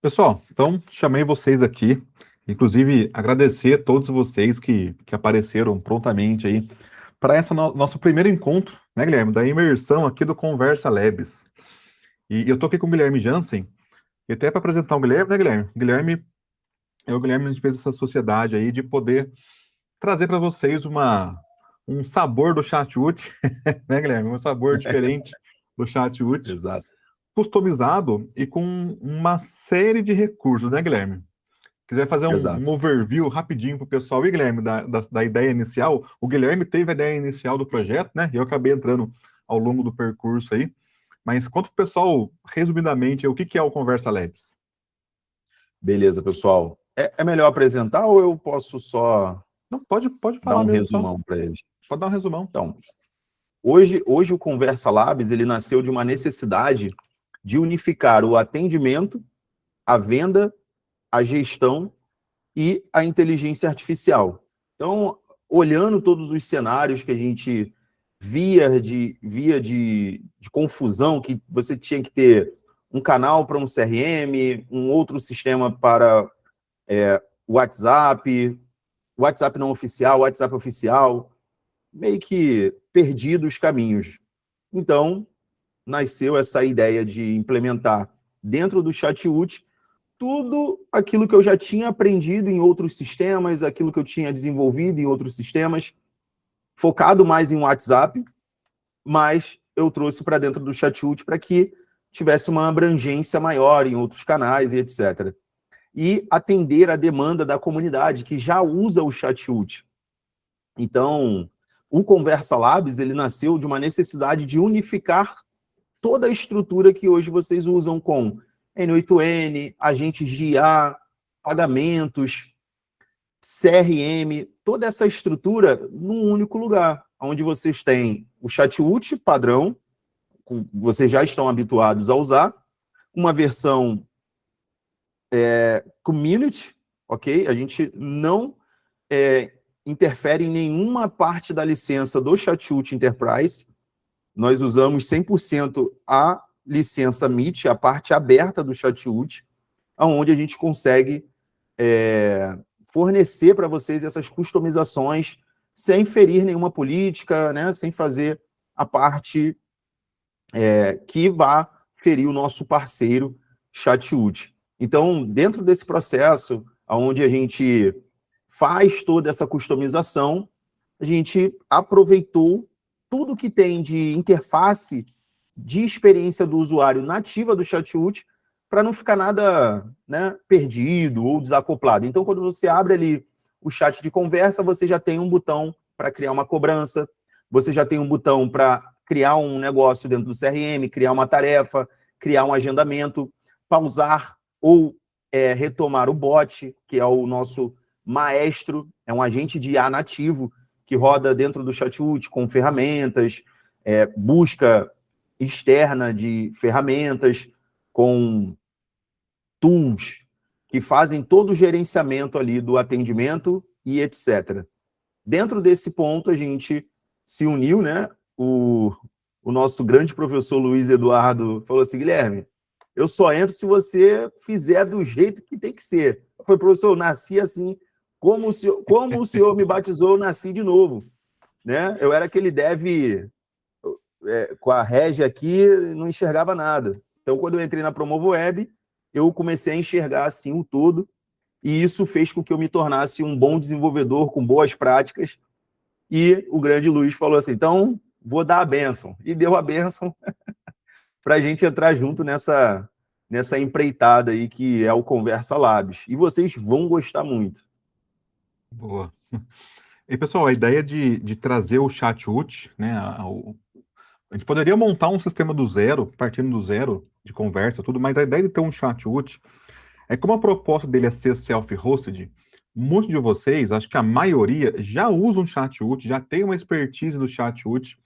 Pessoal, então chamei vocês aqui, inclusive agradecer a todos vocês que apareceram prontamente aí para esse nosso primeiro encontro, né, Guilherme, da imersão aqui do Conversa Labs. E eu tô aqui com o Guilherme Jansen, e até para apresentar o Guilherme, né, Guilherme? O Guilherme, a gente fez essa sociedade aí de poder trazer para vocês um sabor do chat-ut, né, Guilherme? Um sabor diferente do chat-ut, Exato, customizado e com uma série de recursos, né, Guilherme? Quiser fazer um exato. overview rapidinho para o pessoal, e Guilherme, da ideia inicial, o Guilherme teve a ideia inicial do projeto, né? E eu acabei entrando ao longo do percurso aí. Mas conta para o pessoal, resumidamente, o que que é o Conversa Labs. Beleza, pessoal. É melhor apresentar ou eu posso só Não, pode dar falar um mesmo, só. resumão para eles? Pode dar um resumão. Então, hoje o Conversa Labs ele nasceu de uma necessidade de unificar o atendimento, a venda, a gestão e a inteligência artificial. Então, olhando todos os cenários que a gente via de confusão, que você tinha que ter um canal para um CRM, um outro sistema para WhatsApp, WhatsApp não oficial, WhatsApp oficial, meio que perdido os caminhos. Então, nasceu essa ideia de implementar dentro do ChatUT tudo aquilo que eu já tinha aprendido em outros sistemas, aquilo que eu tinha desenvolvido em outros sistemas, focado mais em WhatsApp, mas eu trouxe para dentro do ChatUT para que tivesse uma abrangência maior em outros canais e etc. E atender a demanda da comunidade que já usa o ChatUT. Então, o Conversa Labs ele nasceu de uma necessidade de unificar toda a estrutura que hoje vocês usam com N8N, agentes de IA, pagamentos, CRM, toda essa estrutura num único lugar, onde vocês têm o ChatUT padrão, que vocês já estão habituados a usar, uma versão community, ok? A gente não interfere em nenhuma parte da licença do ChatUT Enterprise. Nós usamos 100% a licença MIT, a parte aberta do ChatUT, onde a gente consegue fornecer para vocês essas customizações sem ferir nenhuma política, né? Sem fazer a parte que vá ferir o nosso parceiro ChatUT. Então, dentro desse processo, onde a gente faz toda essa customização, a gente aproveitou tudo que tem de interface de experiência do usuário nativa do ChatUT para não ficar nada, né, perdido ou desacoplado. Então, quando você abre ali o chat de conversa, você já tem um botão para criar uma cobrança, você já tem um botão para criar um negócio dentro do CRM, criar uma tarefa, criar um agendamento, pausar ou retomar o bot, que é o nosso maestro, é um agente de IA nativo que roda dentro do ChatUT com ferramentas, busca externa de ferramentas, com tools que fazem todo o gerenciamento ali do atendimento e etc. Dentro desse ponto, a gente se uniu, né? O nosso grande professor Luiz Eduardo falou assim, Guilherme, eu só entro se você fizer do jeito que tem que ser. Foi, professor, eu nasci assim, como o senhor me batizou, eu nasci de novo. Né? Eu era aquele dev com a régia aqui, não enxergava nada. Então, quando eu entrei na Promovo Web, eu comecei a enxergar assim o todo, e isso fez com que eu me tornasse um bom desenvolvedor com boas práticas. E o grande Luiz falou assim: então, vou dar a bênção. E deu a bênção para a gente entrar junto nessa empreitada aí que é o Conversa Labs. E vocês vão gostar muito. Boa. E, pessoal, a ideia de trazer o chat-ut, né, a gente poderia montar um sistema do zero, partindo do zero, de conversa, tudo, mas a ideia de ter um chat-ut é como a proposta dele é ser self-hosted, muitos de vocês, acho que a maioria, já usam chat-ut, já tem uma expertise no chat-ut,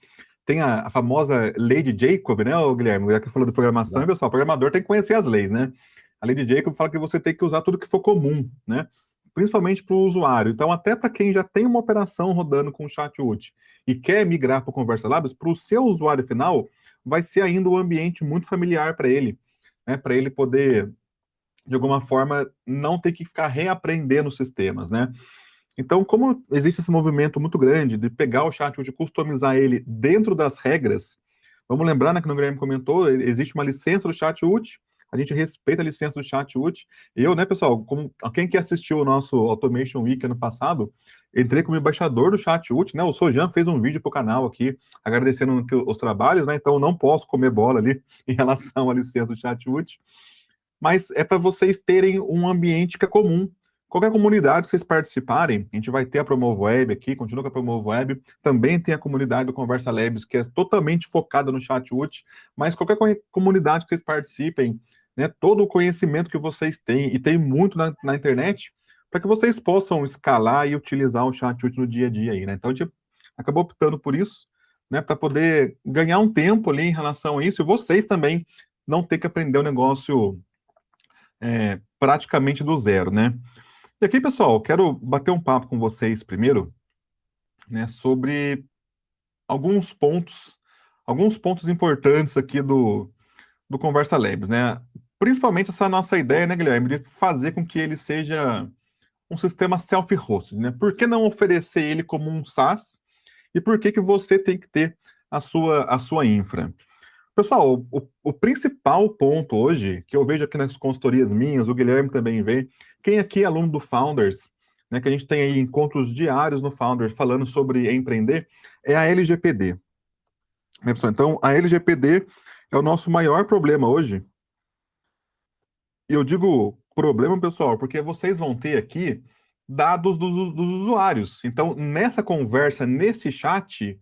tem a famosa lei de Jacob, né, Guilherme? Já que falou de programação, pessoal, o programador tem que conhecer as leis, né? A lei de Jacob fala que você tem que usar tudo que for comum, né? Principalmente para o usuário. Então, até para quem já tem uma operação rodando com o chat-ut e quer migrar para o Conversa Labs, para o seu usuário final, vai ser ainda um ambiente muito familiar para ele, né? Para ele poder de alguma forma, não ter que ficar reaprendendo sistemas, né? Então, como existe esse movimento muito grande de pegar o ChatWoot e customizar ele dentro das regras, vamos lembrar, né, que o Guilherme comentou, existe uma licença do ChatWoot, a gente respeita a licença do ChatWoot. Eu, né, pessoal, como quem que assistiu o nosso Automation Week ano passado, entrei como embaixador do ChatWoot, né? O Sojan fez um vídeo para o canal aqui, agradecendo os trabalhos, né? Então, não posso comer bola ali em relação à licença do ChatWoot, mas é para vocês terem um ambiente que é comum. Qualquer comunidade que vocês participarem, a gente vai ter a Promovo Web aqui, continua com a Promovo Web, também tem a comunidade do Conversa Labs, que é totalmente focada no ChatWoot, mas qualquer comunidade que vocês participem, né, todo o conhecimento que vocês têm, e tem muito na internet, para que vocês possam escalar e utilizar o ChatWoot no dia a dia aí, né? Então a gente acabou optando por isso, né, para poder ganhar um tempo ali em relação a isso, e vocês também não ter que aprender o negócio praticamente do zero, né? E aqui, pessoal, quero bater um papo com vocês primeiro, né, sobre alguns pontos importantes aqui do Conversa Labs, né? Principalmente essa nossa ideia, né, Guilherme, de fazer com que ele seja um sistema self-hosted, né? Por que não oferecer ele como um SaaS? E por que que você tem que ter a sua infra? Pessoal, o principal ponto hoje, que eu vejo aqui nas consultorias minhas, o Guilherme também vê, quem aqui é aluno do Founders, né, que a gente tem aí encontros diários no Founders falando sobre empreender, é a LGPD. Né, pessoal? Então, a LGPD é o nosso maior problema hoje. E eu digo problema, pessoal, porque vocês vão ter aqui dados dos usuários. Então, nessa conversa, nesse chat,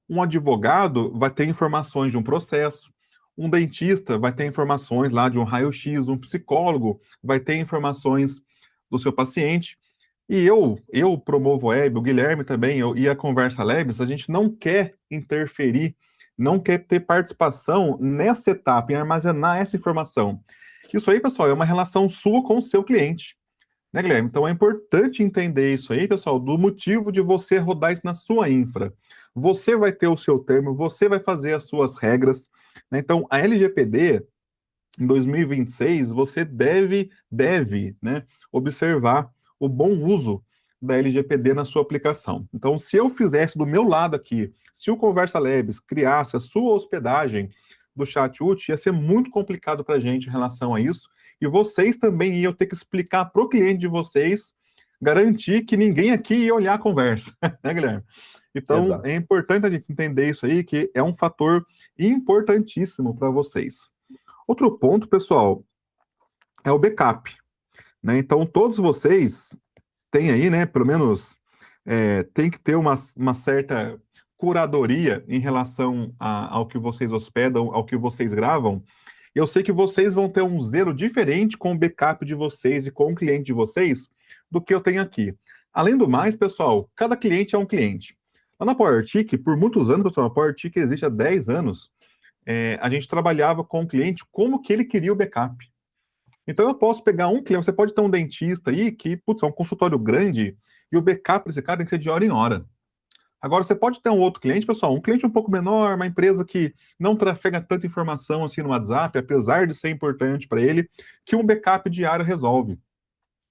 um advogado vai ter informações de um processo, um dentista vai ter informações lá de um raio-x, um psicólogo vai ter informações do seu paciente. E eu Promovo Web, o Guilherme também, e a Conversa Labs, a gente não quer interferir, não quer ter participação nessa etapa, em armazenar essa informação. Isso aí, pessoal, é uma relação sua com o seu cliente. Né, Guilherme? Então é importante entender isso aí, pessoal, do motivo de você rodar isso na sua infra. Você vai ter o seu termo, você vai fazer as suas regras. Né? Então, a LGPD, em 2026, você deve, né, observar o bom uso da LGPD na sua aplicação. Então, se eu fizesse do meu lado aqui, se o Conversa Labs criasse a sua hospedagem do ChatWoot, ia ser muito complicado para a gente em relação a isso, e vocês também iam ter que explicar para o cliente de vocês, garantir que ninguém aqui ia olhar a conversa, né, Guilherme? Então, Exato. é importante a gente entender isso aí, que é um fator importantíssimo para vocês. Outro ponto, pessoal, é o backup. Né? Então, todos vocês têm aí, né, pelo menos, tem que ter uma certa curadoria em relação ao que vocês hospedam, ao que vocês gravam. Eu sei que vocês vão ter um zelo diferente com o backup de vocês e com o cliente de vocês do que eu tenho aqui. Além do mais, pessoal, cada cliente é um cliente. Lá na PowerTik, por muitos anos, pessoal, a PowerTik existe há 10 anos, a gente trabalhava com o cliente como que ele queria o backup. Então eu posso pegar um cliente, você pode ter um dentista aí que, putz, é um consultório grande e o backup desse cara tem que ser de hora em hora. Agora, você pode ter um outro cliente, pessoal, um cliente um pouco menor, uma empresa que não trafega tanta informação assim no WhatsApp, apesar de ser importante para ele, que um backup diário resolve.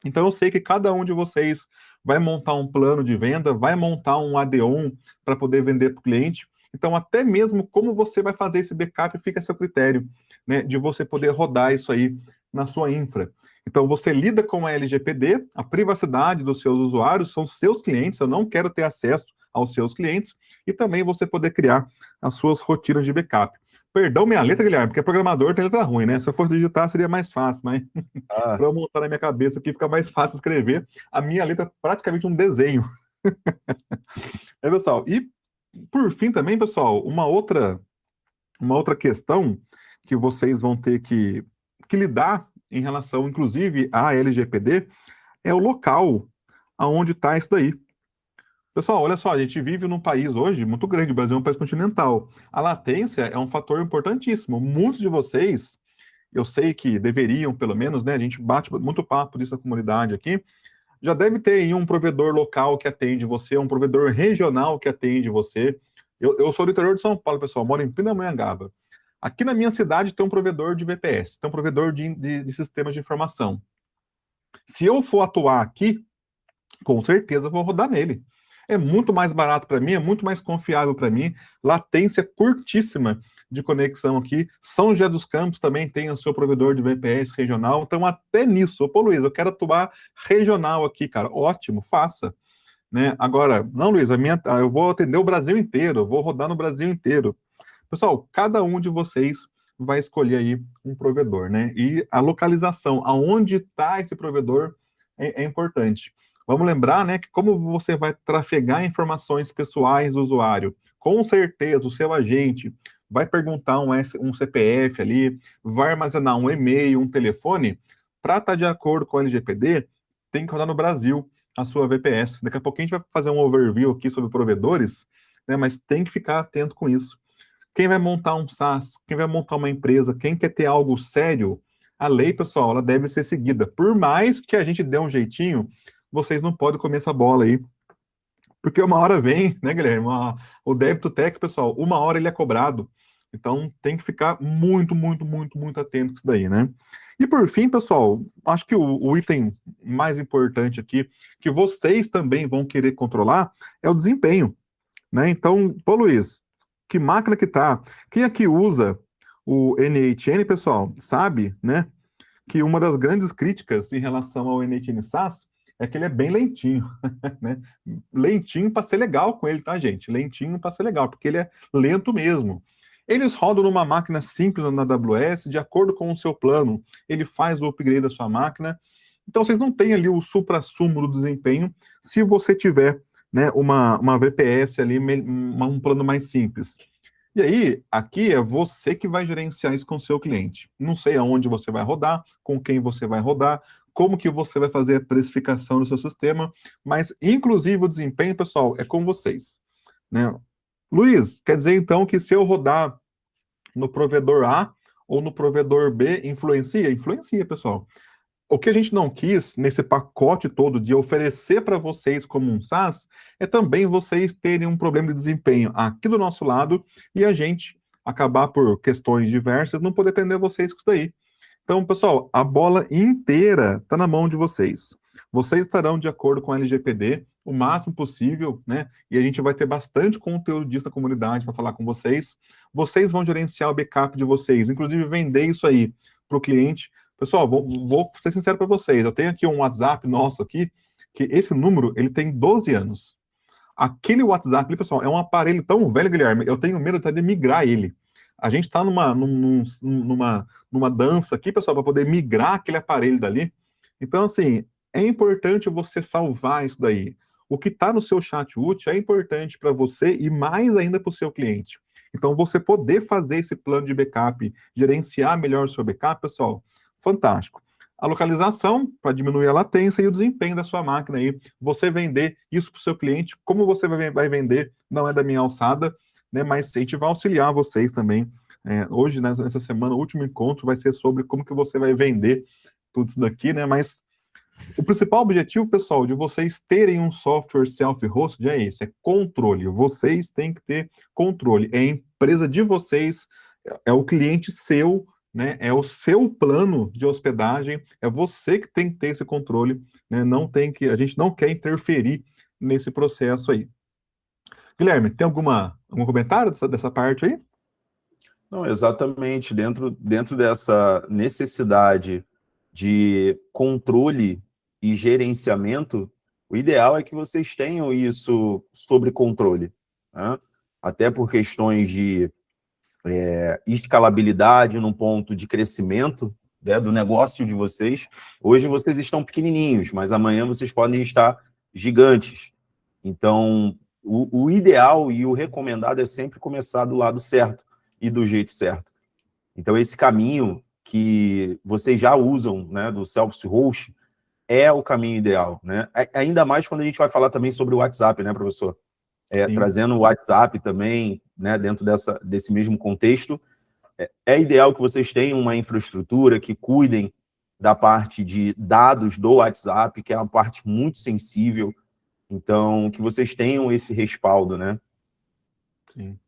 Então, eu sei que cada um de vocês vai montar um plano de venda, vai montar um AD-ON para poder vender para o cliente. Então, até mesmo como você vai fazer esse backup fica a seu critério, né, de você poder rodar isso aí na sua infra. Então, você lida com a LGPD, a privacidade dos seus usuários, são seus clientes, eu não quero ter acesso aos seus clientes, e também você poder criar as suas rotinas de backup. Perdão minha letra, Guilherme, porque programador tem letra ruim, né? Se eu fosse digitar seria mais fácil, mas Ah, para eu montar na minha cabeça aqui fica mais fácil escrever. A minha letra é praticamente um desenho. Pessoal, e por fim também, pessoal, uma outra questão que vocês vão ter que lidar em relação, inclusive, à LGPD, é o local aonde está isso daí. Pessoal, olha só, a gente vive num país hoje muito grande, o Brasil é um país continental. A latência é um fator importantíssimo. Muitos de vocês, eu sei que deveriam, pelo menos, né? A gente bate muito papo disso na comunidade aqui. Já deve ter aí um provedor local que atende você, um provedor regional que atende você. Eu sou do interior de São Paulo, pessoal, moro em Pindamonhangaba. aqui na minha cidade tem um provedor de VPS, tem um provedor de sistemas de informação. Se eu for atuar aqui, com certeza eu vou rodar nele. É muito mais barato para mim, é muito mais confiável para mim, latência curtíssima de conexão aqui. São José dos Campos também tem o seu provedor de VPS regional, então até nisso, ô Luiz, eu quero atuar regional aqui, cara, ótimo, faça. Né? Agora, não, Luiz, eu vou atender o Brasil inteiro, eu vou rodar no Brasil inteiro. Pessoal, cada um de vocês vai escolher aí um provedor, né? E a localização, aonde está esse provedor é importante. Vamos lembrar, né, que como você vai trafegar informações pessoais do usuário, com certeza o seu agente vai perguntar um CPF ali, vai armazenar um e-mail, um telefone, para estar de acordo com o LGPD, tem que rodar no Brasil a sua VPS. Daqui a pouco a gente vai fazer um overview aqui sobre provedores, né, mas tem que ficar atento com isso. Quem vai montar um SaaS, quem vai montar uma empresa, quem quer ter algo sério, a lei, pessoal, ela deve ser seguida. Por mais que a gente dê um jeitinho, vocês não podem comer essa bola aí. Porque uma hora vem, né, Guilherme? O débito técnico, pessoal, uma hora ele é cobrado. Então tem que ficar muito, muito, muito, muito atento com isso daí, né? E por fim, pessoal, acho que o item mais importante aqui, que vocês também vão querer controlar, é o desempenho, né? Então, pô, Luiz, que máquina que tá? Quem aqui usa o NHN, pessoal, sabe, né, que uma das grandes críticas em relação ao NHN SaaS é que ele é bem lentinho, né? Lentinho para ser legal com ele, tá, gente? Lentinho para ser legal, porque ele é lento mesmo. Eles rodam numa máquina simples na AWS, de acordo com o seu plano, ele faz o upgrade da sua máquina. Então, vocês não têm ali o suprassumo do desempenho se você tiver, né, uma VPS ali, um plano mais simples. E aí, aqui é você que vai gerenciar isso com o seu cliente. Não sei aonde você vai rodar, com quem você vai rodar, como que você vai fazer a precificação do seu sistema, mas inclusive o desempenho, pessoal, é com vocês, né? Luiz, quer dizer então que se eu rodar no provedor A ou no provedor B, influencia? Influencia, pessoal. O que a gente não quis nesse pacote todo de oferecer para vocês como um SaaS é também vocês terem um problema de desempenho aqui do nosso lado e a gente acabar por questões diversas não poder atender vocês com isso daí. Então, pessoal, a bola inteira está na mão de vocês. Vocês estarão de acordo com a LGPD o máximo possível, né? E a gente vai ter bastante conteúdo disso na comunidade para falar com vocês. Vocês vão gerenciar o backup de vocês, inclusive vender isso aí para o cliente. Pessoal, vou ser sincero para vocês. Eu tenho aqui um WhatsApp nosso aqui, que esse número ele tem 12 anos. Aquele WhatsApp ali, pessoal, é um aparelho tão velho, Guilherme, eu tenho medo até de migrar ele. A gente está numa dança aqui, pessoal, para poder migrar aquele aparelho dali. Então, assim, é importante você salvar isso daí. O que está no seu chat útil é importante para você e mais ainda para o seu cliente. Então, você poder fazer esse plano de backup, gerenciar melhor o seu backup, pessoal, fantástico. A localização, para diminuir a latência e o desempenho da sua máquina aí. Você vender isso para o seu cliente, como você vai vender, não é da minha alçada, né? Mas a gente vai auxiliar vocês também. Hoje, nessa semana, o último encontro vai ser sobre como que você vai vender tudo isso daqui, né? Mas o principal objetivo, pessoal, de vocês terem um software self-hosted é esse, é controle. Vocês têm que ter controle. É a empresa de vocês, é o cliente seu, né? É o seu plano de hospedagem, é você que tem que ter esse controle, né? A gente não quer interferir nesse processo aí. Guilherme, tem algum comentário dessa parte aí? Não, exatamente. Dentro dessa necessidade de controle e gerenciamento, o ideal é que vocês tenham isso sob controle, né? Até por questões de escalabilidade num ponto de crescimento, né, do negócio de vocês. Hoje vocês estão pequenininhos, mas amanhã vocês podem estar gigantes. Então, o ideal e o recomendado é sempre começar do lado certo e do jeito certo. Então, esse caminho que vocês já usam, né, do self-host, é o caminho ideal, né? Ainda mais quando a gente vai falar também sobre o WhatsApp, né, professor? Trazendo o WhatsApp também, né, dentro desse mesmo contexto, é ideal que vocês tenham uma infraestrutura que cuidem da parte de dados do WhatsApp, que é uma parte muito sensível. Então, que vocês tenham esse respaldo, né? Sim.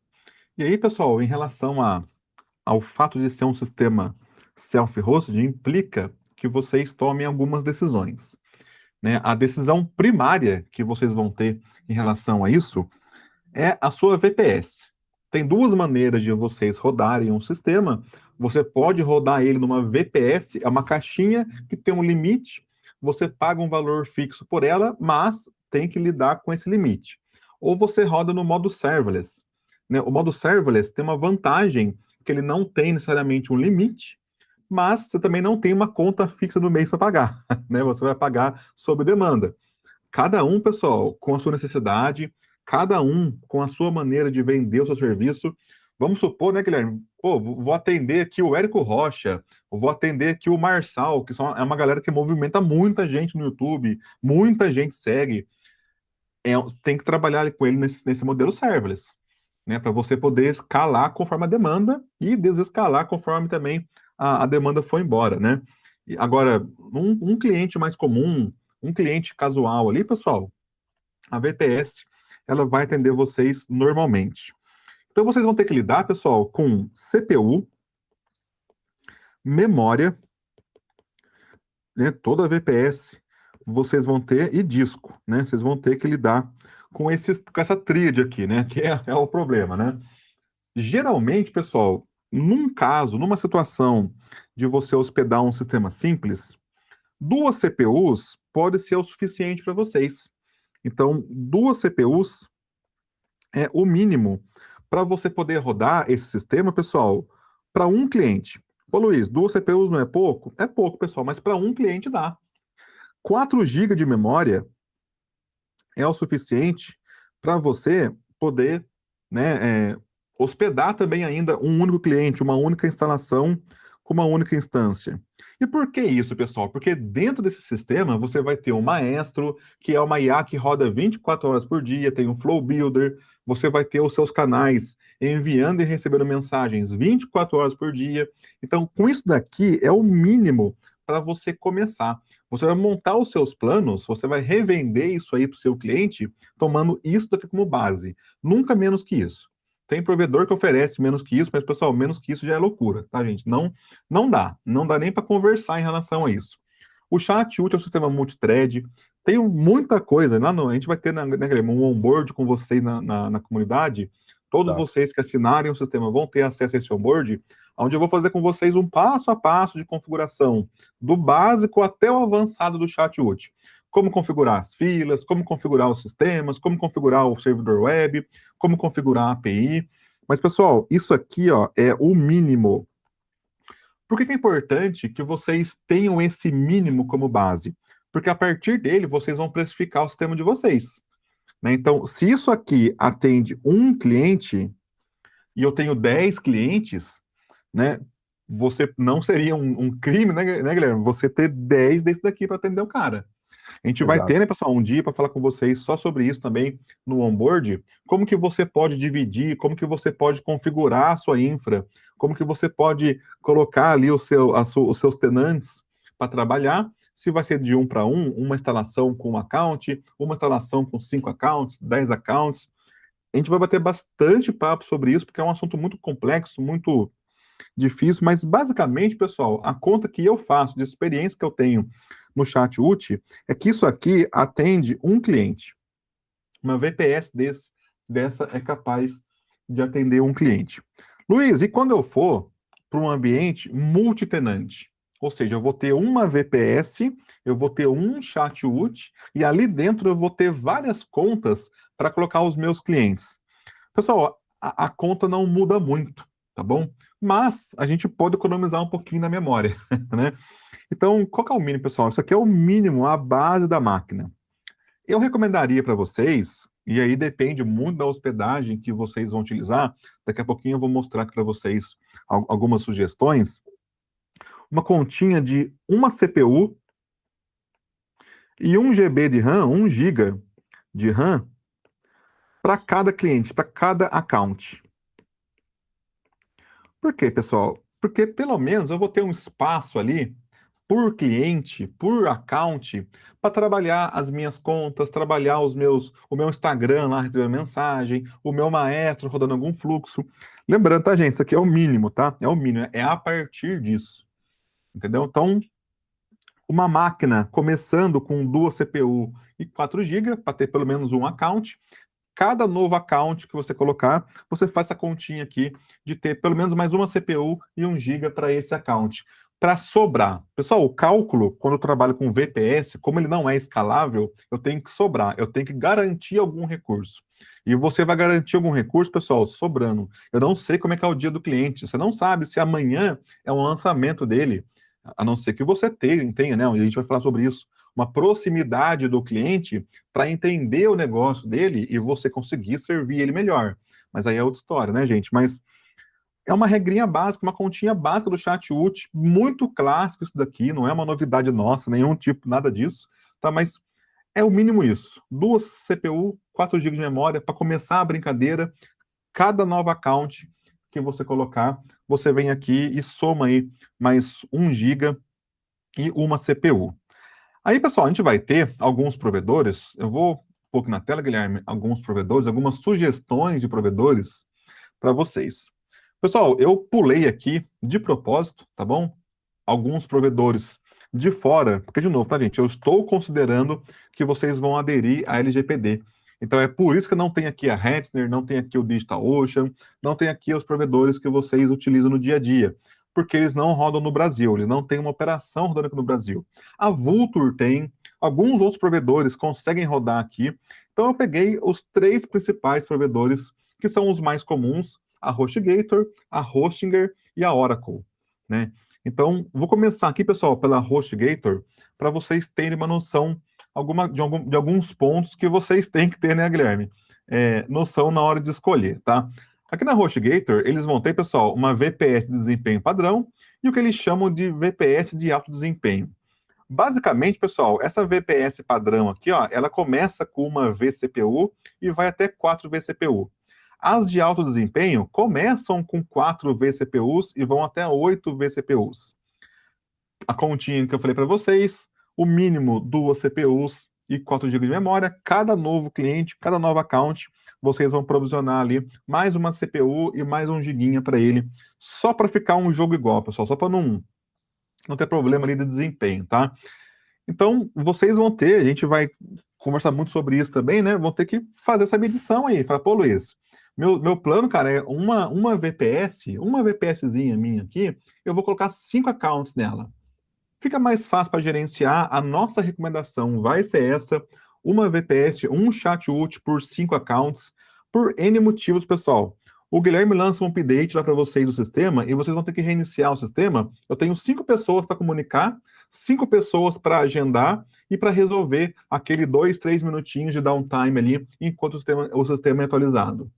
E aí, pessoal, em relação ao fato de ser um sistema self-hosted, implica que vocês tomem algumas decisões, né? A decisão primária que vocês vão ter em relação a isso é a sua VPS. Tem duas maneiras de vocês rodarem um sistema. Você pode rodar ele numa VPS, é uma caixinha que tem um limite, você paga um valor fixo por ela, mas tem que lidar com esse limite. Ou você roda no modo serverless, né? O modo serverless tem uma vantagem que ele não tem necessariamente um limite, mas você também não tem uma conta fixa do mês para pagar, né? Você vai pagar sob demanda. Cada um, pessoal, com a sua necessidade, cada um com a sua maneira de vender o seu serviço. Vamos supor, né, Guilherme? Pô, vou atender aqui o Érico Rocha, vou atender aqui o Marçal, que é uma galera que movimenta muita gente no YouTube, muita gente segue. Tem que trabalhar com ele nesse modelo serverless, né, para você poder escalar conforme a demanda e desescalar conforme também a demanda foi embora, né? Agora, um cliente mais comum, um cliente casual ali, pessoal, a VPS, ela vai atender vocês normalmente. Então, vocês vão ter que lidar, pessoal, com CPU, memória, né? Toda a VPS vocês vão ter, e disco, né? Vocês vão ter que lidar com essa tríade aqui, né? Que é o problema, né? Geralmente, pessoal, num caso, numa situação de você hospedar um sistema simples, duas CPUs pode ser o suficiente para vocês. Então, duas CPUs é o mínimo para você poder rodar esse sistema, pessoal, para um cliente. Pô, Luiz, duas CPUs não é pouco? É pouco, pessoal, mas para um cliente dá. 4 GB de memória é o suficiente para você poder, né, hospedar também ainda um único cliente, uma única instalação com uma única instância. E por que isso, pessoal? Porque dentro desse sistema você vai ter um Maestro, que é uma IA que roda 24 horas por dia, tem um Flow Builder, você vai ter os seus canais enviando e recebendo mensagens 24 horas por dia. Então, com isso daqui é o mínimo para você começar. Você vai montar os seus planos, você vai revender isso aí para o seu cliente, tomando isso daqui como base. Nunca menos que isso. Tem provedor que oferece menos que isso, mas, pessoal, menos que isso já é loucura, tá, gente? Não dá. Não dá nem para conversar em relação a isso. O chat útil é um sistema multithread. Tem muita coisa. A gente vai ter Guilherme, um onboard com vocês na comunidade. Todos Exato. vocês que assinarem o sistema vão ter acesso a esse onboard, onde eu vou fazer com vocês um passo a passo de configuração, do básico até o avançado do chat útil. Como configurar as filas, como configurar os sistemas, como configurar o servidor web, como configurar a API. Mas, pessoal, isso aqui, ó, é o mínimo. Por que é importante que vocês tenham esse mínimo como base? Porque a partir dele vocês vão precificar o sistema de vocês, né? Então, se isso aqui atende um cliente e eu tenho 10 clientes, né? Você não seria um crime, né, Guilherme? Você ter 10 desse daqui para atender o cara. A gente vai Exato. ter, né, pessoal, um dia para falar com vocês só sobre isso também no onboard, como que você pode dividir, como que você pode configurar a sua infra, como que você pode colocar ali os seus tenantes para trabalhar, se vai ser de um para um, uma instalação com um account, uma instalação com 5 accounts, 10 accounts. A gente vai bater bastante papo sobre isso, porque é um assunto muito complexo, muito difícil, mas basicamente, pessoal, a conta que eu faço, de experiência que eu tenho no chat UT, é que isso aqui atende um cliente. Uma VPS dessa é capaz de atender um cliente. Luiz, e quando eu for para um ambiente multitenante? Ou seja, eu vou ter uma VPS, eu vou ter um chat UT, e ali dentro eu vou ter várias contas para colocar os meus clientes. Pessoal, a conta não muda muito, tá bom? Mas a gente pode economizar um pouquinho na memória, né? Então, qual que é o mínimo, pessoal? Isso aqui é o mínimo, a base da máquina. Eu recomendaria para vocês, e aí depende muito da hospedagem que vocês vão utilizar. Daqui a pouquinho eu vou mostrar aqui para vocês algumas sugestões. Uma continha de uma CPU e 1 GB de RAM, 1 GB de RAM para cada cliente, para cada account. Por quê, pessoal? Porque pelo menos eu vou ter um espaço ali por cliente, por account, para trabalhar as minhas contas, trabalhar o meu Instagram lá recebendo mensagem, o meu maestro rodando algum fluxo. Lembrando, tá, gente? Isso aqui é o mínimo, tá? É o mínimo, é a partir disso. Entendeu? Então, uma máquina começando com 2 CPU e 4 GB, para ter pelo menos um account. Cada novo account que você colocar, você faz essa continha aqui de ter pelo menos mais uma CPU e 1 GB para esse account. Para sobrar. Pessoal, o cálculo, quando eu trabalho com VPS, como ele não é escalável, eu tenho que sobrar, eu tenho que garantir algum recurso. E você vai garantir algum recurso, pessoal, sobrando. Eu não sei como é que é o dia do cliente. Você não sabe se amanhã é um lançamento dele, a não ser que você tenha, né? E a gente vai falar sobre isso. Uma proximidade do cliente para entender o negócio dele e você conseguir servir ele melhor. Mas aí é outra história, né, gente? Mas é uma regrinha básica, uma continha básica do chat UT, muito clássico isso daqui, não é uma novidade nossa, nenhum tipo, nada disso, tá? Mas é o mínimo isso. 2 CPU, 4 GB de memória, para começar a brincadeira, cada nova account que você colocar, você vem aqui e soma aí mais 1 GB e uma CPU. Aí, pessoal, a gente vai ter alguns provedores, eu vou pôr aqui na tela, Guilherme, alguns provedores, algumas sugestões de provedores para vocês. Pessoal, eu pulei aqui de propósito, tá bom? Alguns provedores de fora, porque, de novo, tá, gente? Eu estou considerando que vocês vão aderir à LGPD. Então, é por isso que não tem aqui a Hetzner, não tem aqui o DigitalOcean, não tem aqui os provedores que vocês utilizam no dia a dia, porque eles não rodam no Brasil, eles não têm uma operação rodando aqui no Brasil. A Vultr tem, alguns outros provedores conseguem rodar aqui. Então, eu peguei os 3 principais provedores, que são os mais comuns, a HostGator, a Hostinger e a Oracle, né? Então, vou começar aqui, pessoal, pela HostGator, para vocês terem uma noção de alguns pontos que vocês têm que ter, né, Guilherme? Noção na hora de escolher, tá? Aqui na HostGator, eles vão ter, pessoal, uma VPS de desempenho padrão e o que eles chamam de VPS de alto desempenho. Basicamente, pessoal, essa VPS padrão aqui, ó, ela começa com uma vCPU e vai até 4 vCPU. As de alto desempenho começam com 4 vCPUs e vão até 8 vCPUs. A continha que eu falei para vocês, o mínimo 2 CPUs e 4 GB de memória. Cada novo cliente, cada novo account, vocês vão provisionar ali mais uma CPU e mais 1 GB para ele, só para ficar um jogo igual, pessoal, só para não ter problema ali de desempenho, tá? Então, vocês vão ter, a gente vai conversar muito sobre isso também, né? Vão ter que fazer essa medição aí. Fala, pô, Luiz, meu plano, cara, é uma VPS, uma VPSzinha minha aqui, eu vou colocar 5 accounts nela. Fica mais fácil para gerenciar. A nossa recomendação vai ser essa: uma VPS, um chat ult por 5 accounts, por N motivos, pessoal. O Guilherme lança um update lá para vocês do sistema e vocês vão ter que reiniciar o sistema. Eu tenho 5 pessoas para comunicar, 5 pessoas para agendar e para resolver aquele 2, 3 minutinhos de downtime ali enquanto o sistema é atualizado.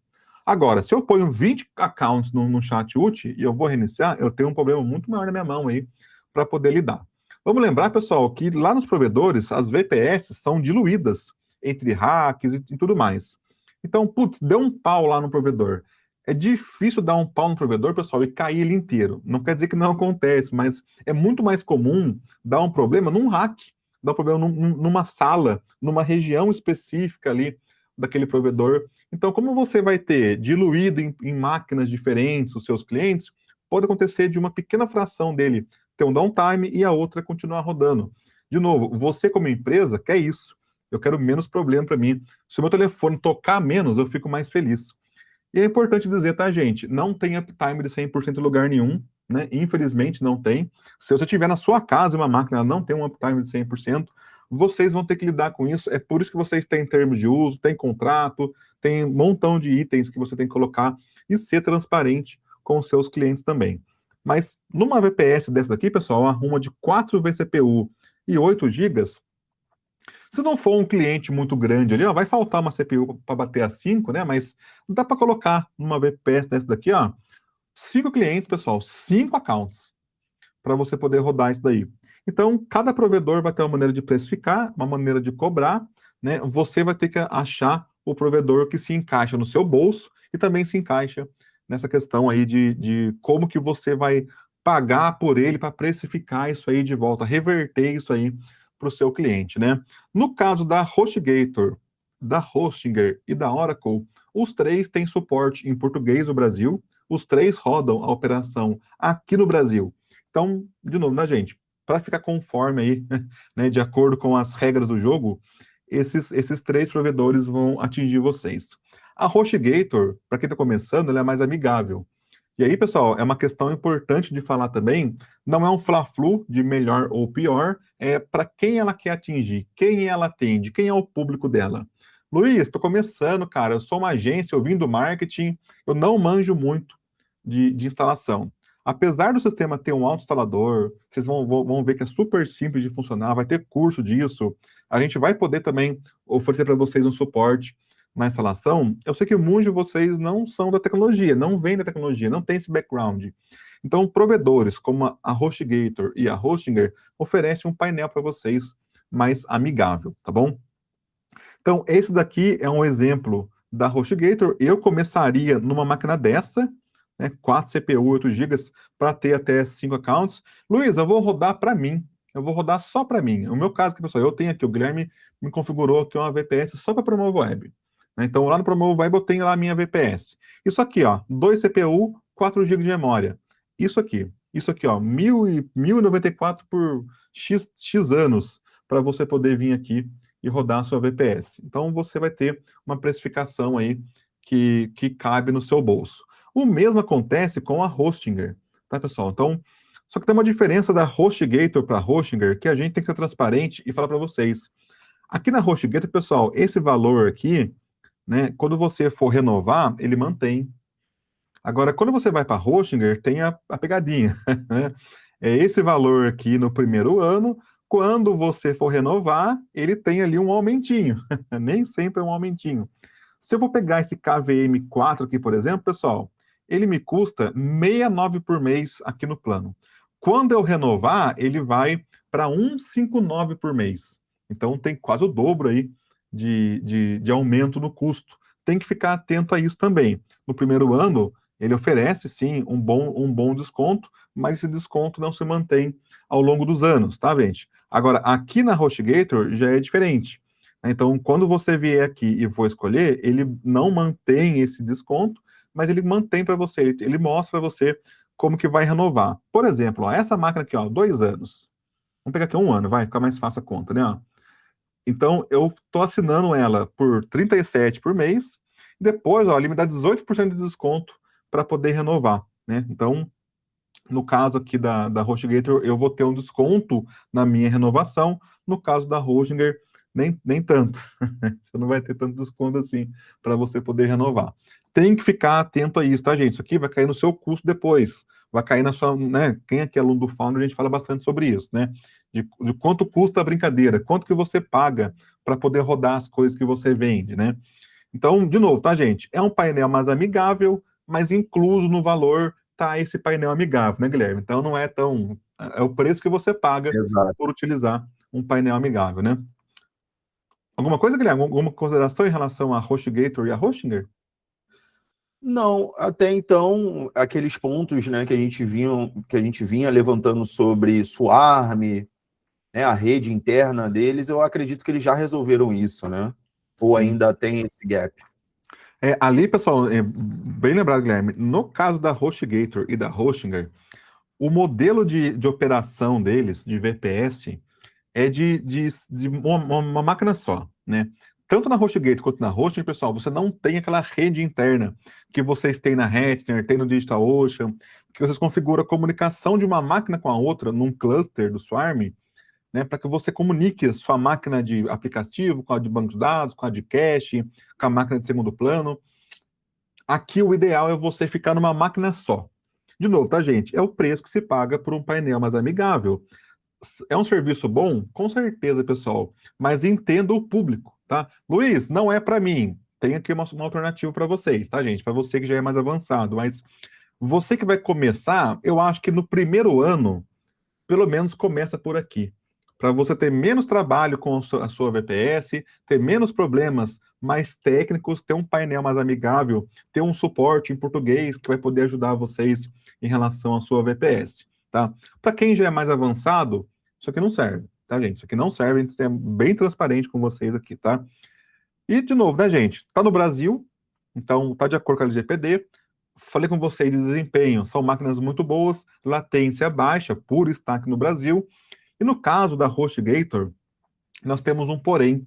Agora, se eu ponho 20 accounts no chat ult e eu vou reiniciar, eu tenho um problema muito maior na minha mão aí para poder lidar. Vamos lembrar, pessoal, que lá nos provedores, as VPS são diluídas entre hacks e tudo mais. Então, putz, deu um pau lá no provedor. É difícil dar um pau no provedor, pessoal, e cair ele inteiro. Não quer dizer que não acontece, mas é muito mais comum dar um problema num hack, dar um problema numa sala, numa região específica ali daquele provedor. Então, como você vai ter diluído em máquinas diferentes os seus clientes, pode acontecer de uma pequena fração dele ter um downtime e a outra continuar rodando. De novo, você como empresa quer isso. Eu quero menos problema para mim. Se o meu telefone tocar menos, eu fico mais feliz. E é importante dizer, tá, gente? Não tem uptime de 100% em lugar nenhum, né? Infelizmente não tem. Se você tiver na sua casa uma máquina não tem um uptime de 100%, vocês vão ter que lidar com isso. É por isso que vocês têm termos de uso, tem contrato, tem um montão de itens que você tem que colocar e ser transparente com os seus clientes também. Mas numa VPS dessa daqui, pessoal, uma de 4 vCPU e 8 gigas, se não for um cliente muito grande ali, ó, vai faltar uma CPU para bater a 5, né? Mas dá para colocar numa VPS dessa daqui, ó, 5 clientes, pessoal, 5 accounts, para você poder rodar isso daí. Então, cada provedor vai ter uma maneira de precificar, uma maneira de cobrar, né? Você vai ter que achar o provedor que se encaixa no seu bolso e também se encaixa nessa questão aí de como que você vai pagar por ele para precificar isso aí de volta, reverter isso aí para o seu cliente, né? No caso da HostGator, da Hostinger e da Oracle, os três têm suporte em português no Brasil, os três rodam a operação aqui no Brasil. Então, de novo, né, gente? Para ficar conforme aí, né, de acordo com as regras do jogo, esses três provedores vão atingir vocês. A HostGator, para quem está começando, ela é mais amigável. E aí, pessoal, é uma questão importante de falar também, não é um fla-flu de melhor ou pior, é para quem ela quer atingir, quem ela atende, quem é o público dela. Luiz, estou começando, cara, eu sou uma agência, eu vim do marketing, eu não manjo muito de instalação. Apesar do sistema ter um autoinstalador, vocês vão ver que é super simples de funcionar, vai ter curso disso, a gente vai poder também oferecer para vocês um suporte na instalação. Eu sei que muitos de vocês não são da tecnologia, não vêm da tecnologia, não tem esse background. Então, provedores como a HostGator e a Hostinger oferecem um painel para vocês mais amigável, tá bom? Então, esse daqui é um exemplo da HostGator. Eu começaria numa máquina dessa, né, 4 CPU, 8 GB, para ter até 5 accounts. Luiz, eu vou rodar para mim. Eu vou rodar só para mim. No meu caso, aqui, pessoal, eu tenho aqui, o Guilherme me configurou aqui uma VPS só para Promove Web. Né? Então, lá no Promove Web eu tenho lá a minha VPS. Isso aqui, ó, 2 CPU, 4 GB de memória. Isso aqui, ó, 1094 por X anos, para você poder vir aqui e rodar a sua VPS. Então, você vai ter uma precificação aí que cabe no seu bolso. O mesmo acontece com a Hostinger, tá, pessoal? Então, só que tem uma diferença da HostGator para Hostinger que a gente tem que ser transparente e falar para vocês. Aqui na HostGator, pessoal, esse valor aqui, né, quando você for renovar, ele mantém. Agora, quando você vai para Hostinger, tem a pegadinha, né? É esse valor aqui no primeiro ano. Quando você for renovar, ele tem ali um aumentinho. Nem sempre é um aumentinho. Se eu vou pegar esse KVM4 aqui, por exemplo, pessoal, ele me custa 69 por mês aqui no plano. Quando eu renovar, ele vai para 159 por mês. Então tem quase o dobro aí de aumento no custo. Tem que ficar atento a isso também. No primeiro ano, ele oferece, sim, um bom desconto, mas esse desconto não se mantém ao longo dos anos, tá, gente? Agora, aqui na HostGator já é diferente. Então, quando você vier aqui e for escolher, ele não mantém esse desconto, mas ele mantém para você, ele mostra para você como que vai renovar. Por exemplo, ó, essa máquina aqui, ó, 2 anos. Vamos pegar aqui um ano, vai ficar mais fácil a conta, né? Ó. Então, eu estou assinando ela por 37 por mês, e depois, ó, ele me dá 18% de desconto para poder renovar, né? Então, no caso aqui da HostGator, eu vou ter um desconto na minha renovação. No caso da Hostinger, nem tanto. Você não vai ter tanto desconto assim para você poder renovar. Tem que ficar atento a isso, tá, gente? Isso aqui vai cair no seu custo depois. Vai cair na sua, né? Quem aqui é aluno do Founder, a gente fala bastante sobre isso, né? De quanto custa a brincadeira, quanto que você paga para poder rodar as coisas que você vende, né? Então, de novo, tá, gente? É um painel mais amigável, mas incluso no valor tá esse painel amigável, né, Guilherme? Então não é tão. É o preço que você paga Exato. por utilizar um painel amigável, né? Alguma coisa, Guilherme? Alguma consideração em relação a HostGator e a Hostinger? Não, até então, aqueles pontos, né, que a gente vinha levantando sobre Swarm, né, a rede interna deles, eu acredito que eles já resolveram isso, né? Ou Sim. ainda tem esse gap? Ali, pessoal, bem lembrado, Guilherme, no caso da HostGator e da Hostinger, o modelo de operação deles, de VPS, é de uma máquina só, né? Tanto na HostGator quanto na Hosting, pessoal, você não tem aquela rede interna que vocês têm na Hetzner, tem no DigitalOcean, que vocês configuram a comunicação de uma máquina com a outra num cluster do Swarm, né, para que você comunique a sua máquina de aplicativo com a de banco de dados, com a de cache, com a máquina de segundo plano. Aqui o ideal é você ficar numa máquina só. De novo, tá, gente? É o preço que se paga por um painel mais amigável. É um serviço bom? Com certeza, pessoal. Mas entenda o público, tá? Luiz, não é para mim. Tem aqui uma alternativa para vocês, tá, gente? Para você que já é mais avançado. Mas você que vai começar, eu acho que no primeiro ano, pelo menos começa por aqui. Para você ter menos trabalho com a sua VPS, ter menos problemas mais técnicos, ter um painel mais amigável, ter um suporte em português que vai poder ajudar vocês em relação à sua VPS. tá? Para quem já é mais avançado, isso aqui não serve, tá, gente? Isso aqui não serve, a gente é bem transparente com vocês aqui, tá? E, de novo, né, gente? Tá no Brasil, então tá de acordo com a LGPD. Falei com vocês de desempenho, são máquinas muito boas, latência baixa, por estar aqui no Brasil. E no caso da HostGator, nós temos um porém,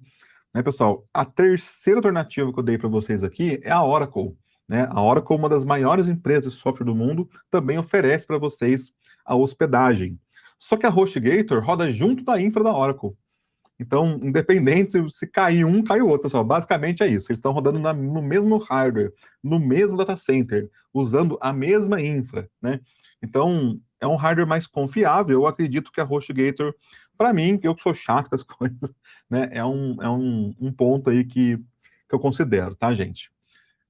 né, pessoal? A terceira alternativa que eu dei para vocês aqui é a Oracle, né? A Oracle, uma das maiores empresas de software do mundo, também oferece para vocês a hospedagem. Só que a HostGator roda junto da infra da Oracle. Então, independente se cair um, cai o outro, pessoal. Basicamente é isso. Eles estão rodando no mesmo hardware, no mesmo data center, usando a mesma infra, né? Então, é um hardware mais confiável. Eu acredito que a HostGator, para mim, eu que sou chato das coisas, né? É um ponto aí que eu considero, tá, gente?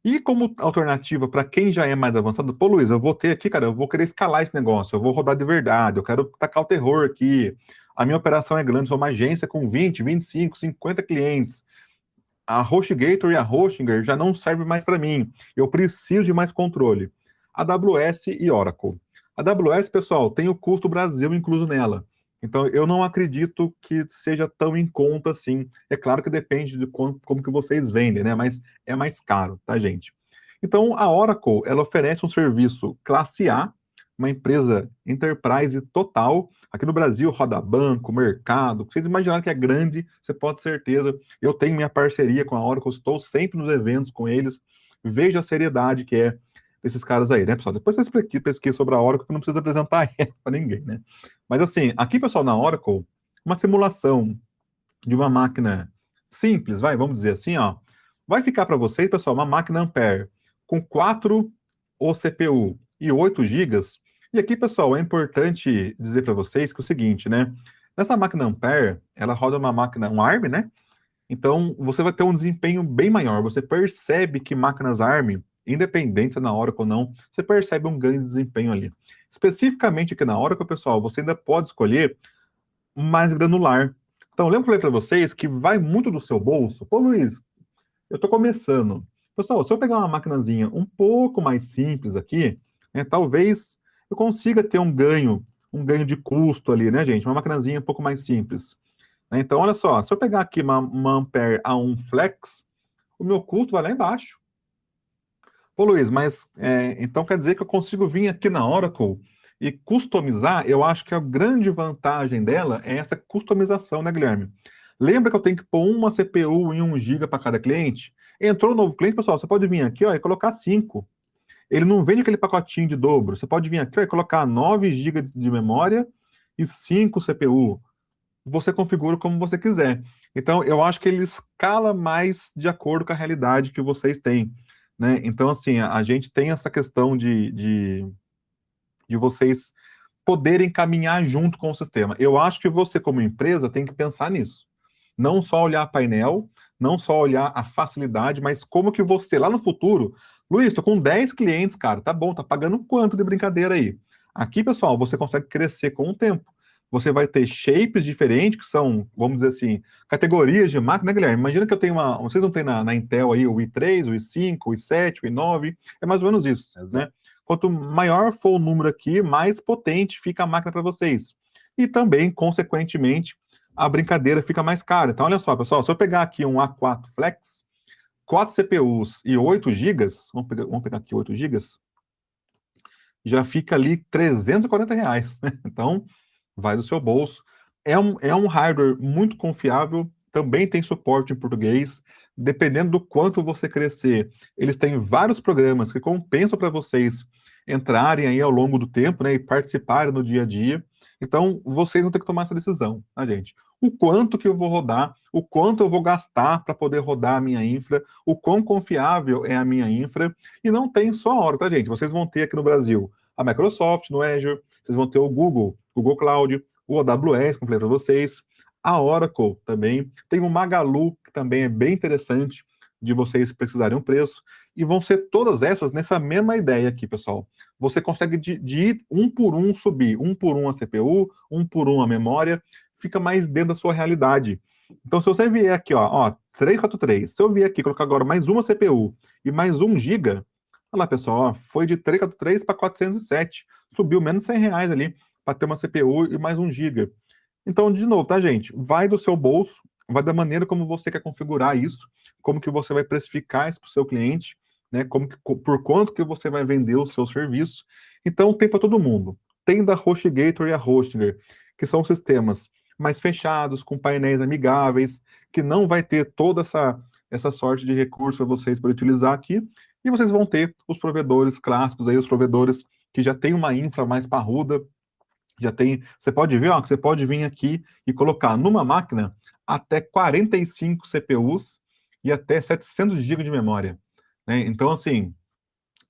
E como alternativa para quem já é mais avançado, pô, Luiz, eu vou ter aqui, cara, eu vou querer escalar esse negócio, eu vou rodar de verdade, eu quero tacar o terror aqui. A minha operação é grande, sou uma agência com 20, 25, 50 clientes. A HostGator e a Hostinger já não servem mais para mim. Eu preciso de mais controle. AWS e Oracle. A AWS, pessoal, tem o custo Brasil incluso nela. Então, eu não acredito que seja tão em conta assim. É claro que depende de como que vocês vendem, né? Mas é mais caro, tá, gente? Então, a Oracle, ela oferece um serviço classe A, uma empresa enterprise total. Aqui no Brasil, roda banco, mercado. Vocês imaginaram que é grande, você pode ter certeza. Eu tenho minha parceria com a Oracle, estou sempre nos eventos com eles. Veja a seriedade que é desses caras aí, né, pessoal? Depois vocês pesquisem sobre a Oracle, que não precisa apresentar ela para ninguém, né? Mas assim, aqui, pessoal, na Oracle, uma simulação de uma máquina simples, vamos dizer assim, ó, vai ficar para vocês, pessoal, uma máquina Ampere com 4 CPU e 8 gigas. E aqui, pessoal, é importante dizer para vocês que é o seguinte, né? Nessa máquina Ampere, ela roda uma máquina, um ARM, né? Então, você vai ter um desempenho bem maior. Você percebe que máquinas ARM, independente se é na Oracle ou não, você percebe um ganho de desempenho ali. Especificamente aqui na Oracle, pessoal, você ainda pode escolher mais granular. Então, lembra que eu falei para vocês que vai muito do seu bolso? Pô, Luiz, eu estou começando. Pessoal, se eu pegar uma maquinazinha um pouco mais simples aqui, né, talvez eu consiga ter um ganho de custo ali, né, gente? Uma maquinazinha um pouco mais simples. Né? Então, olha só, se eu pegar aqui uma Ampere A1 Flex, o meu custo vai lá embaixo. Pô, Luiz, mas então quer dizer que eu consigo vir aqui na Oracle e customizar? Eu acho que a grande vantagem dela é essa customização, né, Guilherme? Lembra que eu tenho que pôr uma CPU em 1 GB para cada cliente? Entrou um novo cliente, pessoal, você pode vir aqui ó, e colocar 5. Ele não vende aquele pacotinho de dobro. Você pode vir aqui ó, e colocar 9 GB de memória e 5 CPU. Você configura como você quiser. Então, eu acho que ele escala mais de acordo com a realidade que vocês têm, né? Então, assim, a gente tem essa questão de vocês poderem caminhar junto com o sistema. Eu acho que você, como empresa, tem que pensar nisso. Não só olhar painel, não só olhar a facilidade, mas como que você, lá no futuro, Luiz, tô com 10 clientes, cara, tá bom, tá pagando quanto de brincadeira aí? Aqui, pessoal, você consegue crescer com o tempo. Você vai ter shapes diferentes, que são, vamos dizer assim, categorias de máquina, né, Guilherme? Imagina que eu tenho uma. Vocês não têm na Intel aí o i3, o i5, o i7, o i9, é mais ou menos isso, né? Quanto maior for o número aqui, mais potente fica a máquina para vocês. E também, consequentemente, a brincadeira fica mais cara. Então, olha só, pessoal, se eu pegar aqui um A4 Flex, 4 CPUs e 8 gigas, vamos pegar aqui 8 gigas, já fica ali R$ 340, né? Então, vai do seu bolso. É um hardware muito confiável, também tem suporte em português. Dependendo do quanto você crescer, eles têm vários programas que compensam para vocês entrarem aí ao longo do tempo, né, e participarem no dia a dia. Então, vocês vão ter que tomar essa decisão, tá, gente? O quanto que eu vou rodar, o quanto eu vou gastar para poder rodar a minha infra, o quão confiável é a minha infra, e não tem só a hora, tá, gente? Vocês vão ter aqui no Brasil a Microsoft no Azure, vocês vão ter o Google Cloud, o AWS, como falei para vocês, a Oracle também, tem o Magalu, que também é bem interessante de vocês precisarem um preço, e vão ser todas essas nessa mesma ideia aqui, pessoal. Você consegue de ir um por um subir, um por um a CPU, um por um a memória, fica mais dentro da sua realidade. Então, se você vier aqui, ó 343, se eu vier aqui colocar agora mais uma CPU e mais 1 GB, olha lá, pessoal, ó, foi de 343 para 407, subiu menos R$ 100 ali, para ter uma CPU e mais 1 GB. Então, de novo, tá, gente? Vai do seu bolso, vai da maneira como você quer configurar isso, como que você vai precificar isso para o seu cliente, né? Por quanto que você vai vender o seu serviço. Então, tem para todo mundo. Tem da HostGator e a Hostinger, que são sistemas mais fechados, com painéis amigáveis, que não vai ter toda essa sorte de recurso para vocês poderem utilizar aqui. E vocês vão ter os provedores clássicos aí, os provedores que já tem uma infra mais parruda, já tem. Você pode ver, ó, que você pode vir aqui e colocar numa máquina até 45 CPUs e até 700 GB de memória, né? Então, assim,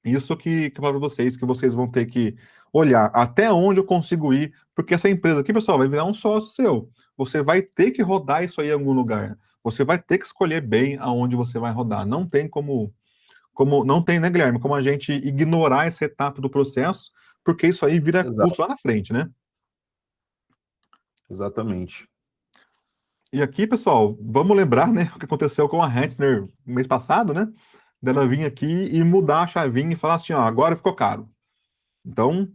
isso que eu falo para vocês, que vocês vão ter que olhar até onde eu consigo ir, porque essa empresa aqui, pessoal, vai virar um sócio seu. Você vai ter que rodar isso aí em algum lugar. Você vai ter que escolher bem aonde você vai rodar. Não tem não tem, né, Guilherme, como a gente ignorar essa etapa do processo, porque isso aí vira Exato, custo lá na frente, né? exatamente. E aqui, pessoal, vamos lembrar, né, o que aconteceu com a Hetzner no mês passado, né? Dela vir aqui e mudar a chavinha e falar assim, ó, agora ficou caro. Então,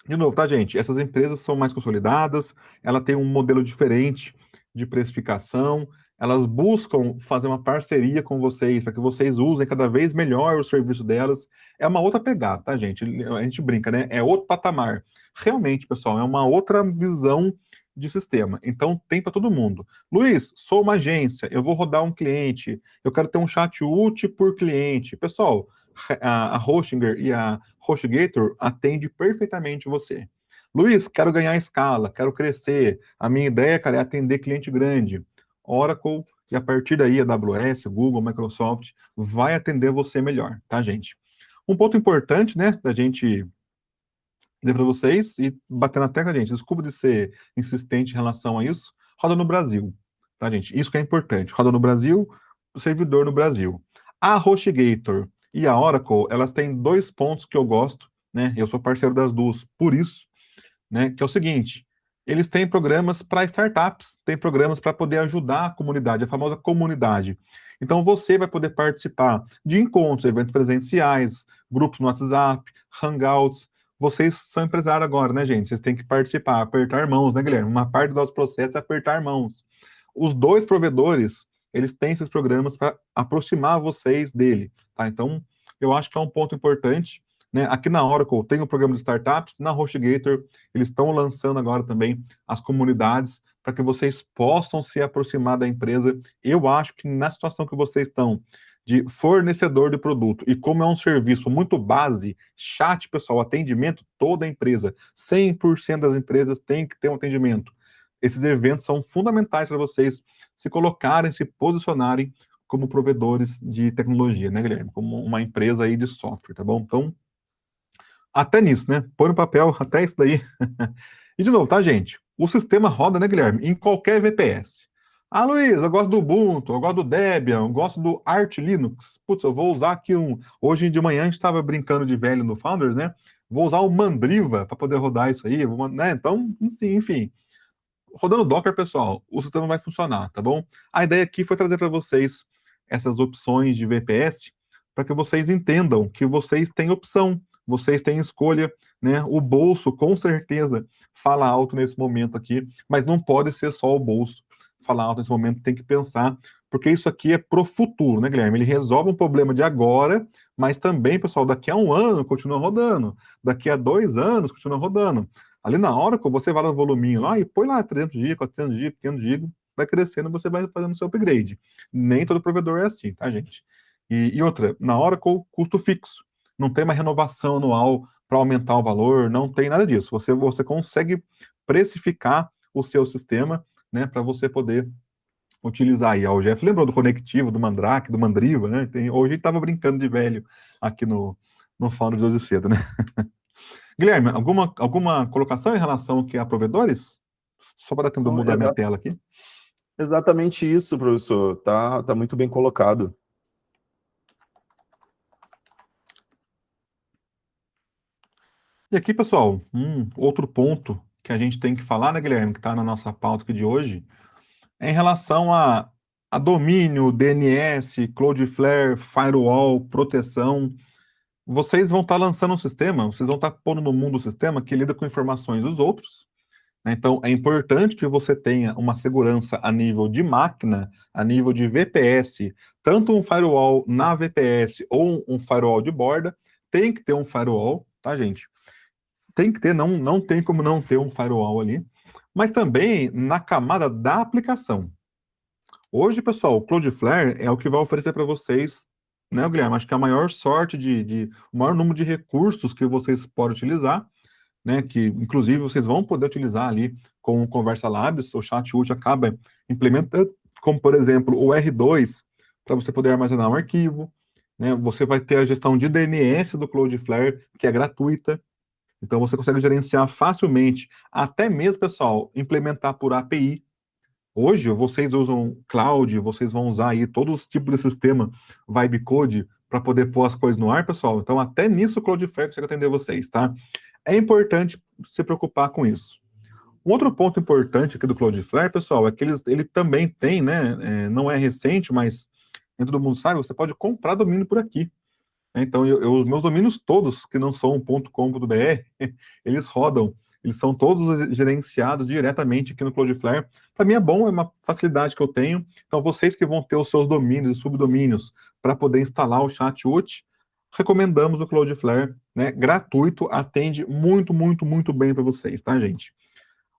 de novo, tá, gente? Essas empresas são mais consolidadas, ela tem um modelo diferente de precificação, elas buscam fazer uma parceria com vocês para que vocês usem cada vez melhor o serviço delas. É uma outra pegada, tá, gente? A gente brinca, né? É outro patamar. Realmente, pessoal, é uma outra visão de sistema. Então, tem para todo mundo. Luiz, sou uma agência, eu vou rodar um cliente, eu quero ter um chat útil por cliente. Pessoal, a Hostinger e a HostGator atende perfeitamente você. Luiz, quero ganhar escala, quero crescer. A minha ideia, cara, é atender cliente grande. Oracle e a partir daí a AWS, Google, Microsoft vai atender você melhor, tá, gente? Um ponto importante, né, da gente dizer para vocês e bater na tecla, gente, desculpa de ser insistente em relação a isso, roda no Brasil, tá, gente? Isso que é importante. Roda no Brasil, o servidor no Brasil. A HostGator e a Oracle, elas têm dois pontos que eu gosto, né? Eu sou parceiro das duas, por isso, né? Que é o seguinte: eles têm programas para startups, têm programas para poder ajudar a comunidade, a famosa comunidade. Então você vai poder participar de encontros, eventos presenciais, grupos no WhatsApp, Hangouts. Vocês são empresários agora, né, gente? Vocês têm que participar, apertar mãos, né, Guilherme? Uma parte do nosso processo é apertar mãos. Os dois provedores, eles têm esses programas para aproximar vocês dele, tá? Então, eu acho que é um ponto importante, né? Aqui na Oracle tem o programa de startups, na HostGator eles estão lançando agora também as comunidades para que vocês possam se aproximar da empresa. Eu acho que na situação que vocês estão de fornecedor de produto e como é um serviço muito base, chat, pessoal, atendimento, toda empresa, 100% das empresas tem que ter um atendimento. Esses eventos são fundamentais para vocês se colocarem, se posicionarem como provedores de tecnologia, né, Guilherme? Como uma empresa aí de software, tá bom? Então, até nisso, né? Põe no papel até isso daí. E de novo, tá, gente? O sistema roda, né, Guilherme? Em qualquer VPS. Ah, Luiz, eu gosto do Ubuntu, eu gosto do Debian, eu gosto do Arch Linux. Putz, eu vou usar aqui um. Hoje de manhã a gente estava brincando de velho no Founders, né? Vou usar o Mandriva para poder rodar isso aí, né? Então, enfim. Rodando Docker, pessoal, o sistema vai funcionar, tá bom? A ideia aqui foi trazer para vocês essas opções de VPS para que vocês entendam que vocês têm opção, vocês têm escolha, né? O bolso, com certeza, fala alto nesse momento aqui, mas não pode ser só o bolso falar alto nesse momento, tem que pensar, porque isso aqui é pro futuro, né, Guilherme? Ele resolve um problema de agora, mas também, pessoal, daqui a um ano continua rodando, daqui a 2 anos continua rodando. Ali na hora que você vai no voluminho lá e põe lá 300 GB, 400 GB, 500 GB, vai crescendo, você vai fazendo seu upgrade. Nem todo provedor é assim, tá, gente? E outra, na Oracle, custo fixo. Não tem uma renovação anual para aumentar o valor, não tem nada disso. Você consegue precificar o seu sistema, né, para você poder utilizar aí. Ó, o Jeff lembrou do conectivo, do Mandrake, do Mandriva, né? Hoje ele estava brincando de velho aqui no Founders de hoje cedo, né? Guilherme, alguma colocação em relação aqui a provedores? Só para tentar Então, mudar minha tela aqui. exatamente isso, professor. Tá muito bem colocado. E aqui, pessoal, um outro ponto que a gente tem que falar, né, Guilherme, que está na nossa pauta aqui de hoje, é em relação a domínio, DNS, Cloudflare, firewall, proteção. vocês vão estar lançando um sistema, vocês vão estar pondo no mundo um sistema que lida com informações dos outros, né? Então, é importante que você tenha uma segurança a nível de máquina, a nível de VPS, tanto um firewall na VPS ou um firewall de borda, tem que ter um firewall, tá, gente? Tem que ter, não tem como não ter um firewall ali, mas também na camada da aplicação. Hoje, pessoal, o Cloudflare é o que vai oferecer para vocês, né, Guilherme? Acho que a maior sorte o maior número de recursos que vocês podem utilizar, né, que inclusive vocês vão poder utilizar ali com o Conversa Labs, o ChatUT acaba implementando, como por exemplo o R2, para você poder armazenar um arquivo, né, você vai ter a gestão de DNS do Cloudflare, que é gratuita, então você consegue gerenciar facilmente, até mesmo, pessoal, implementar por API. Hoje, vocês usam cloud, vocês vão usar aí todos os tipos de sistema vibe code para poder pôr as coisas no ar, pessoal. Então, até nisso o Cloudflare consegue atender vocês, tá? É importante se preocupar com isso. Um outro ponto importante aqui do Cloudflare, pessoal, é que ele também tem, né? Não é recente, mas nem todo mundo sabe, você pode comprar domínio por aqui. Então, os meus domínios todos, que não são .com.br, eles rodam, eles são todos gerenciados diretamente aqui no Cloudflare. Para mim é bom, é uma facilidade que eu tenho. Então, vocês que vão ter os seus domínios e subdomínios para poder instalar o ChatUT, recomendamos o Cloudflare, né? Gratuito, atende muito, muito, muito bem para vocês, tá, gente?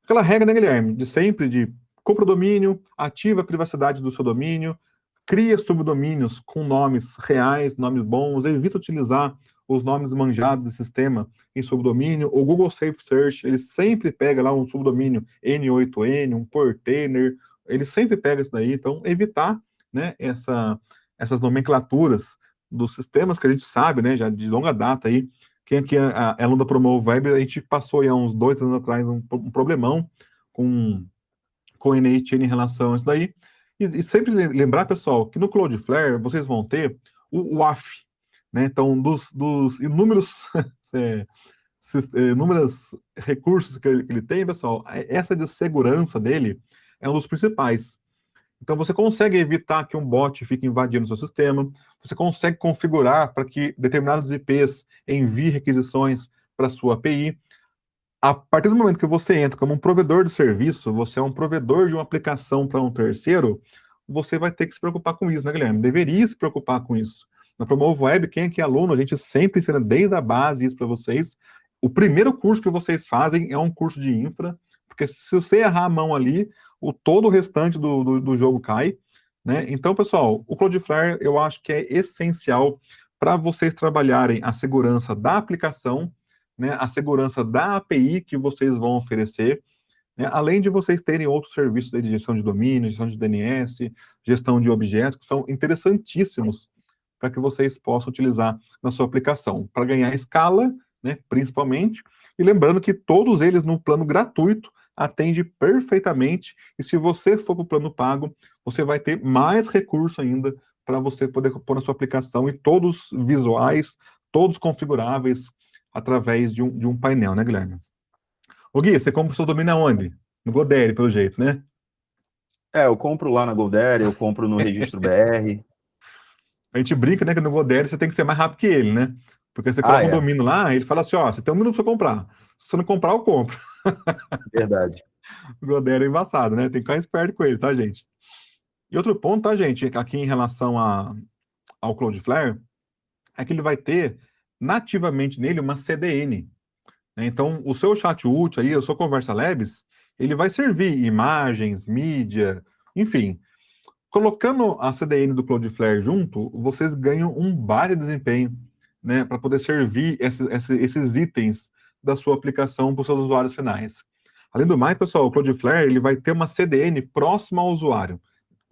Aquela regra, né, Guilherme, de sempre de compra o domínio, ativa a privacidade do seu domínio, cria subdomínios com nomes reais, nomes bons, evita utilizar os nomes manjados do sistema em subdomínio. O Google Safe Search, ele sempre pega lá um subdomínio N8N, um Portainer, ele sempre pega isso daí, então evitar, né, essas nomenclaturas dos sistemas que a gente sabe, né, já de longa data aí. Quem aqui é aluno da Promove Web, a gente passou aí há uns 2 anos atrás um problemão com o NHN em relação a isso daí. E sempre lembrar, pessoal, que no Cloudflare vocês vão ter o WAF, né? Então, dos inúmeros inúmeros recursos que ele tem, pessoal, essa de segurança dele é um dos principais. Então, você consegue evitar que um bot fique invadindo o seu sistema, você consegue configurar para que determinados IPs enviem requisições para a sua API. A partir do momento que você entra como um provedor de serviço, você é um provedor de uma aplicação para um terceiro, você vai ter que se preocupar com isso, né, Guilherme? Deveria se preocupar com isso. Na Promove Web, quem aqui é aluno, a gente sempre ensina desde a base isso para vocês. O primeiro curso que vocês fazem é um curso de infra, porque se você errar a mão ali, todo o restante do jogo cai, né? Então, pessoal, o Cloudflare eu acho que é essencial para vocês trabalharem a segurança da aplicação, né, a segurança da API que vocês vão oferecer, né, além de vocês terem outros serviços de gestão de domínio, gestão de DNS, gestão de objetos, que são interessantíssimos para que vocês possam utilizar na sua aplicação, para ganhar escala, né, principalmente, e lembrando que todos eles no plano gratuito atende perfeitamente, e se você for para o plano pago, você vai ter mais recurso ainda para você poder pôr na sua aplicação, e todos visuais, todos configuráveis, através de um painel, né, Guilherme? Ô Gui, você compra o seu domínio aonde? No Godaddy, pelo jeito, né? Eu compro lá na GoDaddy, eu compro no Registro BR. A gente brinca, né, que no Godaddy você tem que ser mais rápido que ele, né? Porque você Ah, coloca um é, domínio lá, ele fala assim, ó, você tem 1 minuto para comprar. Se você não comprar, eu compro. verdade. O Godaddy é embaçado, né? Tem que ficar esperto com ele, tá, gente? E outro ponto, tá, gente, aqui em relação ao Cloudflare, é que ele vai ter nativamente nele uma CDN, né? Então, o seu chat útil aí, o seu Conversa Labs, ele vai servir imagens, mídia, enfim. Colocando a CDN do Cloudflare junto, vocês ganham um baita desempenho, né, para poder servir esses itens da sua aplicação para os seus usuários finais. Além do mais, pessoal, o Cloudflare ele vai ter uma CDN próxima ao usuário.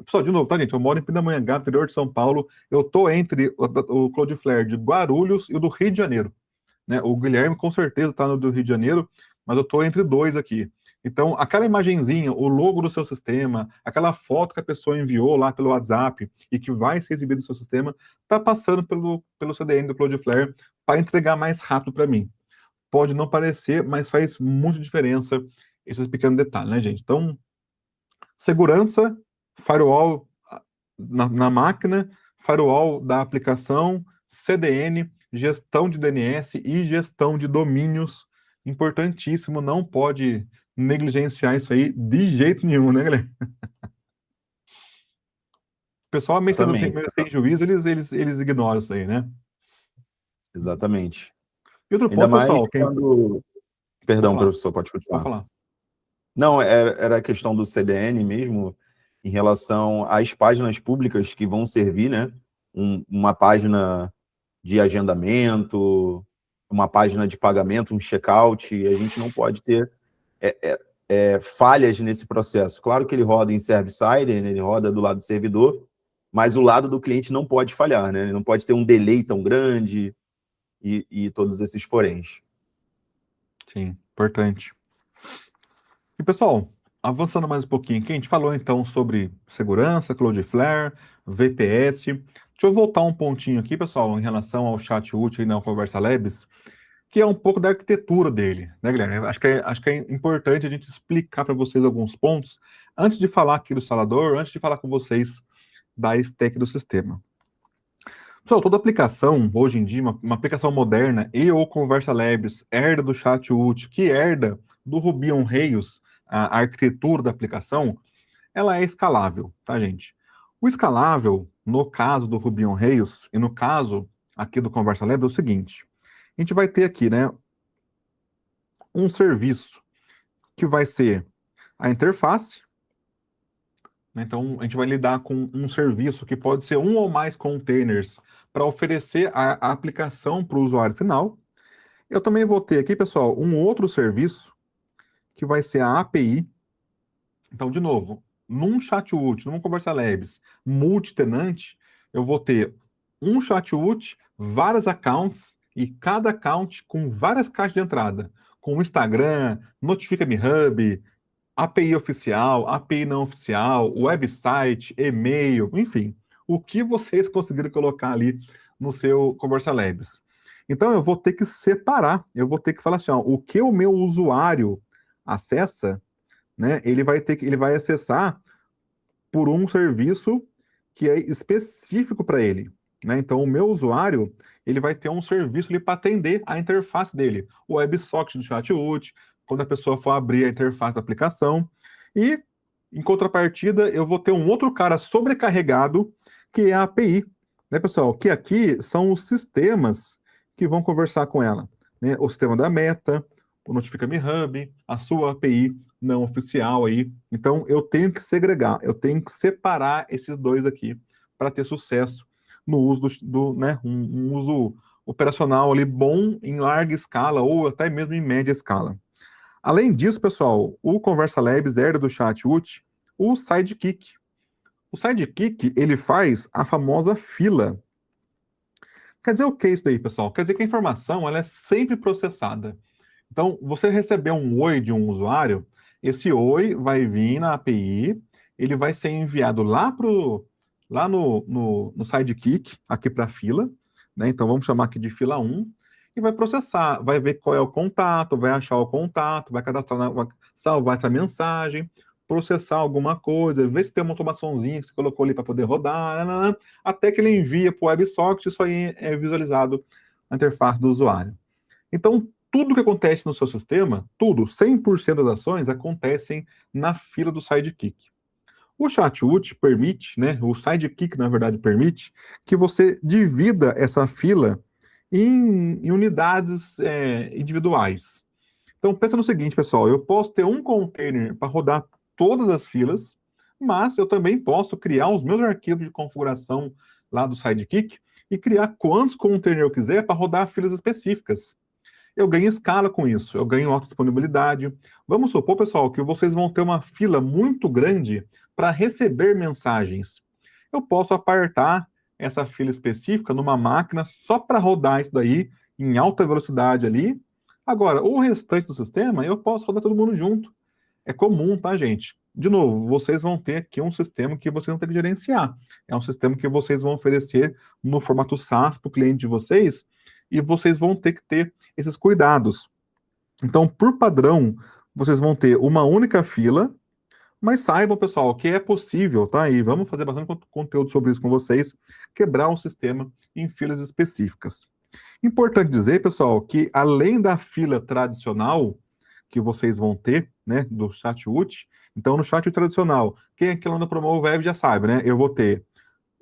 Pessoal, de novo, tá, gente? Eu moro em Pindamonhangaba, interior de São Paulo. Eu tô entre o Cloudflare de Guarulhos e o do Rio de Janeiro, né? O Guilherme com certeza está no do Rio de Janeiro, mas eu estou entre dois aqui. Então, aquela imagenzinha, o logo do seu sistema, aquela foto que a pessoa enviou lá pelo WhatsApp e que vai ser exibida no seu sistema, está passando pelo CDN do Cloudflare para entregar mais rápido para mim. Pode não parecer, mas faz muita diferença esses pequenos detalhes, né, gente? Então, segurança, firewall na máquina, firewall da aplicação, CDN, gestão de DNS e gestão de domínios. Importantíssimo, não pode negligenciar isso aí de jeito nenhum, né, galera? O pessoal Exatamente, meio sem juízo, eles ignoram isso aí, né? exatamente. E outro Ainda ponto, mais pessoal, quando... pode Perdão, falar, professor, pode pode continuar. falar. Não, era a questão do CDN mesmo, em relação às páginas públicas que vão servir, né? Uma página de agendamento, uma página de pagamento, um checkout, e a gente não pode ter falhas nesse processo. Claro que ele roda em server-side, né? Ele roda do lado do servidor, mas o lado do cliente não pode falhar, né? Ele não pode ter um delay tão grande e todos esses poréns. Sim, importante. E, pessoal, avançando mais um pouquinho aqui, a gente falou então sobre segurança, Cloudflare, VPS. Deixa eu voltar um pontinho aqui, pessoal, em relação ao chat útil e na Conversa Labs, que é um pouco da arquitetura dele, né, Guilherme? Acho que é importante a gente explicar para vocês alguns pontos antes de falar aqui do instalador, antes de falar com vocês da stack do sistema. Pessoal, toda aplicação, hoje em dia, uma aplicação moderna e ou Conversa Labs herda do chat útil, que herda do Ruby on Rails, a arquitetura da aplicação, ela é escalável, tá, gente? O escalável, no caso do Ruby on Rails e no caso aqui do Conversa Labs, é o seguinte: a gente vai ter aqui, né, um serviço que vai ser a interface, né? Então, a gente vai lidar com um serviço que pode ser um ou mais containers para oferecer a aplicação para o usuário final. Eu também vou ter aqui, pessoal, um outro serviço que vai ser a API. Então, de novo, num chat útil, numa Conversa Labs multitenante, eu vou ter um chat útil, vários accounts e cada account com várias caixas de entrada, com Instagram, Notifica-me Hub, API oficial, API não oficial, website, e-mail, enfim, o que vocês conseguiram colocar ali no seu Conversa Labs. Então eu vou ter que separar, eu vou ter que falar assim, ó, o que o meu usuário acessa, né? Ele vai acessar por um serviço que é específico para ele, né? Então o meu usuário, ele vai ter um serviço ali para atender a interface dele, o WebSocket do ChatUT, quando a pessoa for abrir a interface da aplicação. E em contrapartida, eu vou ter um outro cara sobrecarregado, que é a API, né, pessoal? Que aqui são os sistemas que vão conversar com ela, né? O sistema da Meta, o Notifica-me Hub, a sua API não oficial aí. Então, eu tenho que segregar, eu tenho que separar esses dois aqui para ter sucesso no uso né, um uso operacional ali bom em larga escala ou até mesmo em média escala. Além disso, pessoal, o Conversa Labs herda do ChatUT o Sidekick. O Sidekick, ele faz a famosa fila. Quer dizer o que isso daí, pessoal? Quer dizer que a informação ela é sempre processada. Então, você recebeu um oi de um usuário, esse oi vai vir na API, ele vai ser enviado lá no Sidekick, aqui para a fila, né? Então, vamos chamar aqui de fila 1, e vai processar, vai ver qual é o contato, vai achar o contato, vai cadastrar, vai salvar essa mensagem, processar alguma coisa, ver se tem uma automaçãozinha que você colocou ali para poder rodar, nananã, até que ele envia para o WebSocket, isso aí é visualizado na interface do usuário. Então, tudo que acontece no seu sistema, tudo, 100% das ações acontecem na fila do Sidekick. O ChatUT permite, né, o Sidekick, na verdade, permite que você divida essa fila em unidades individuais. Então, pensa no seguinte, pessoal, eu posso ter um container para rodar todas as filas, mas eu também posso criar os meus arquivos de configuração lá do Sidekick e criar quantos containers eu quiser para rodar filas específicas. Eu ganho escala com isso, eu ganho alta disponibilidade. Vamos supor, pessoal, que vocês vão ter uma fila muito grande para receber mensagens. Eu posso apartar essa fila específica numa máquina só para rodar isso daí em alta velocidade ali. Agora, o restante do sistema, eu posso rodar todo mundo junto. É comum, tá, gente? De novo, vocês vão ter aqui um sistema que vocês vão ter que gerenciar. É um sistema que vocês vão oferecer no formato SaaS para o cliente de vocês e vocês vão ter que ter esses cuidados. Então, por padrão, vocês vão ter uma única fila, mas saibam, pessoal, que é possível, tá? E vamos fazer bastante conteúdo sobre isso com vocês, quebrar um sistema em filas específicas. Importante dizer, pessoal, que além da fila tradicional que vocês vão ter, né, do chat-ut, então no chat tradicional, quem aqui lá no Promove Web já sabe, né? Eu vou ter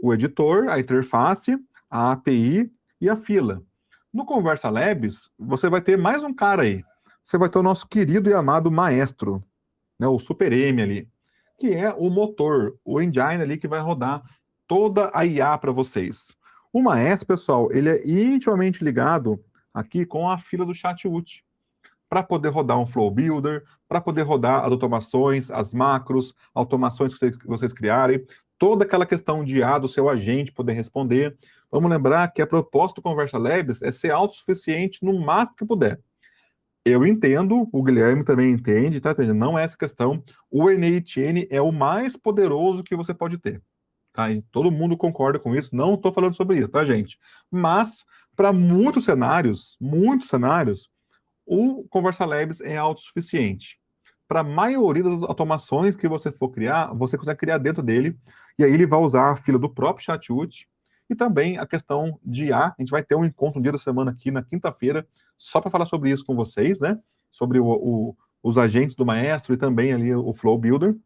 o editor, a interface, a API e a fila. No Conversa Labs, você vai ter mais um cara aí. Você vai ter o nosso querido e amado maestro, né, o Super M ali, que é o motor, o engine ali que vai rodar toda a IA para vocês. O maestro, pessoal, ele é intimamente ligado aqui com a fila do chat-ut para poder rodar um Flow Builder, para poder rodar as automações, as macros, automações que vocês criarem, toda aquela questão de IA do seu agente poder responder. Vamos lembrar que a proposta do Conversa Labs é ser autossuficiente no máximo que puder. Eu entendo, o Guilherme também entende, tá? Não é essa questão. O NHN é o mais poderoso que você pode ter, tá? E todo mundo concorda com isso. Não estou falando sobre isso, tá, gente? Mas, para muitos cenários, o Conversa Labs é autossuficiente. Para a maioria das automações que você for criar, você consegue criar dentro dele, e aí ele vai usar a fila do próprio chat-ut, e também a questão de IA. A gente vai ter um encontro um dia da semana aqui na quinta-feira, só para falar sobre isso com vocês, né? Sobre os agentes do maestro e também ali o Flow Builder.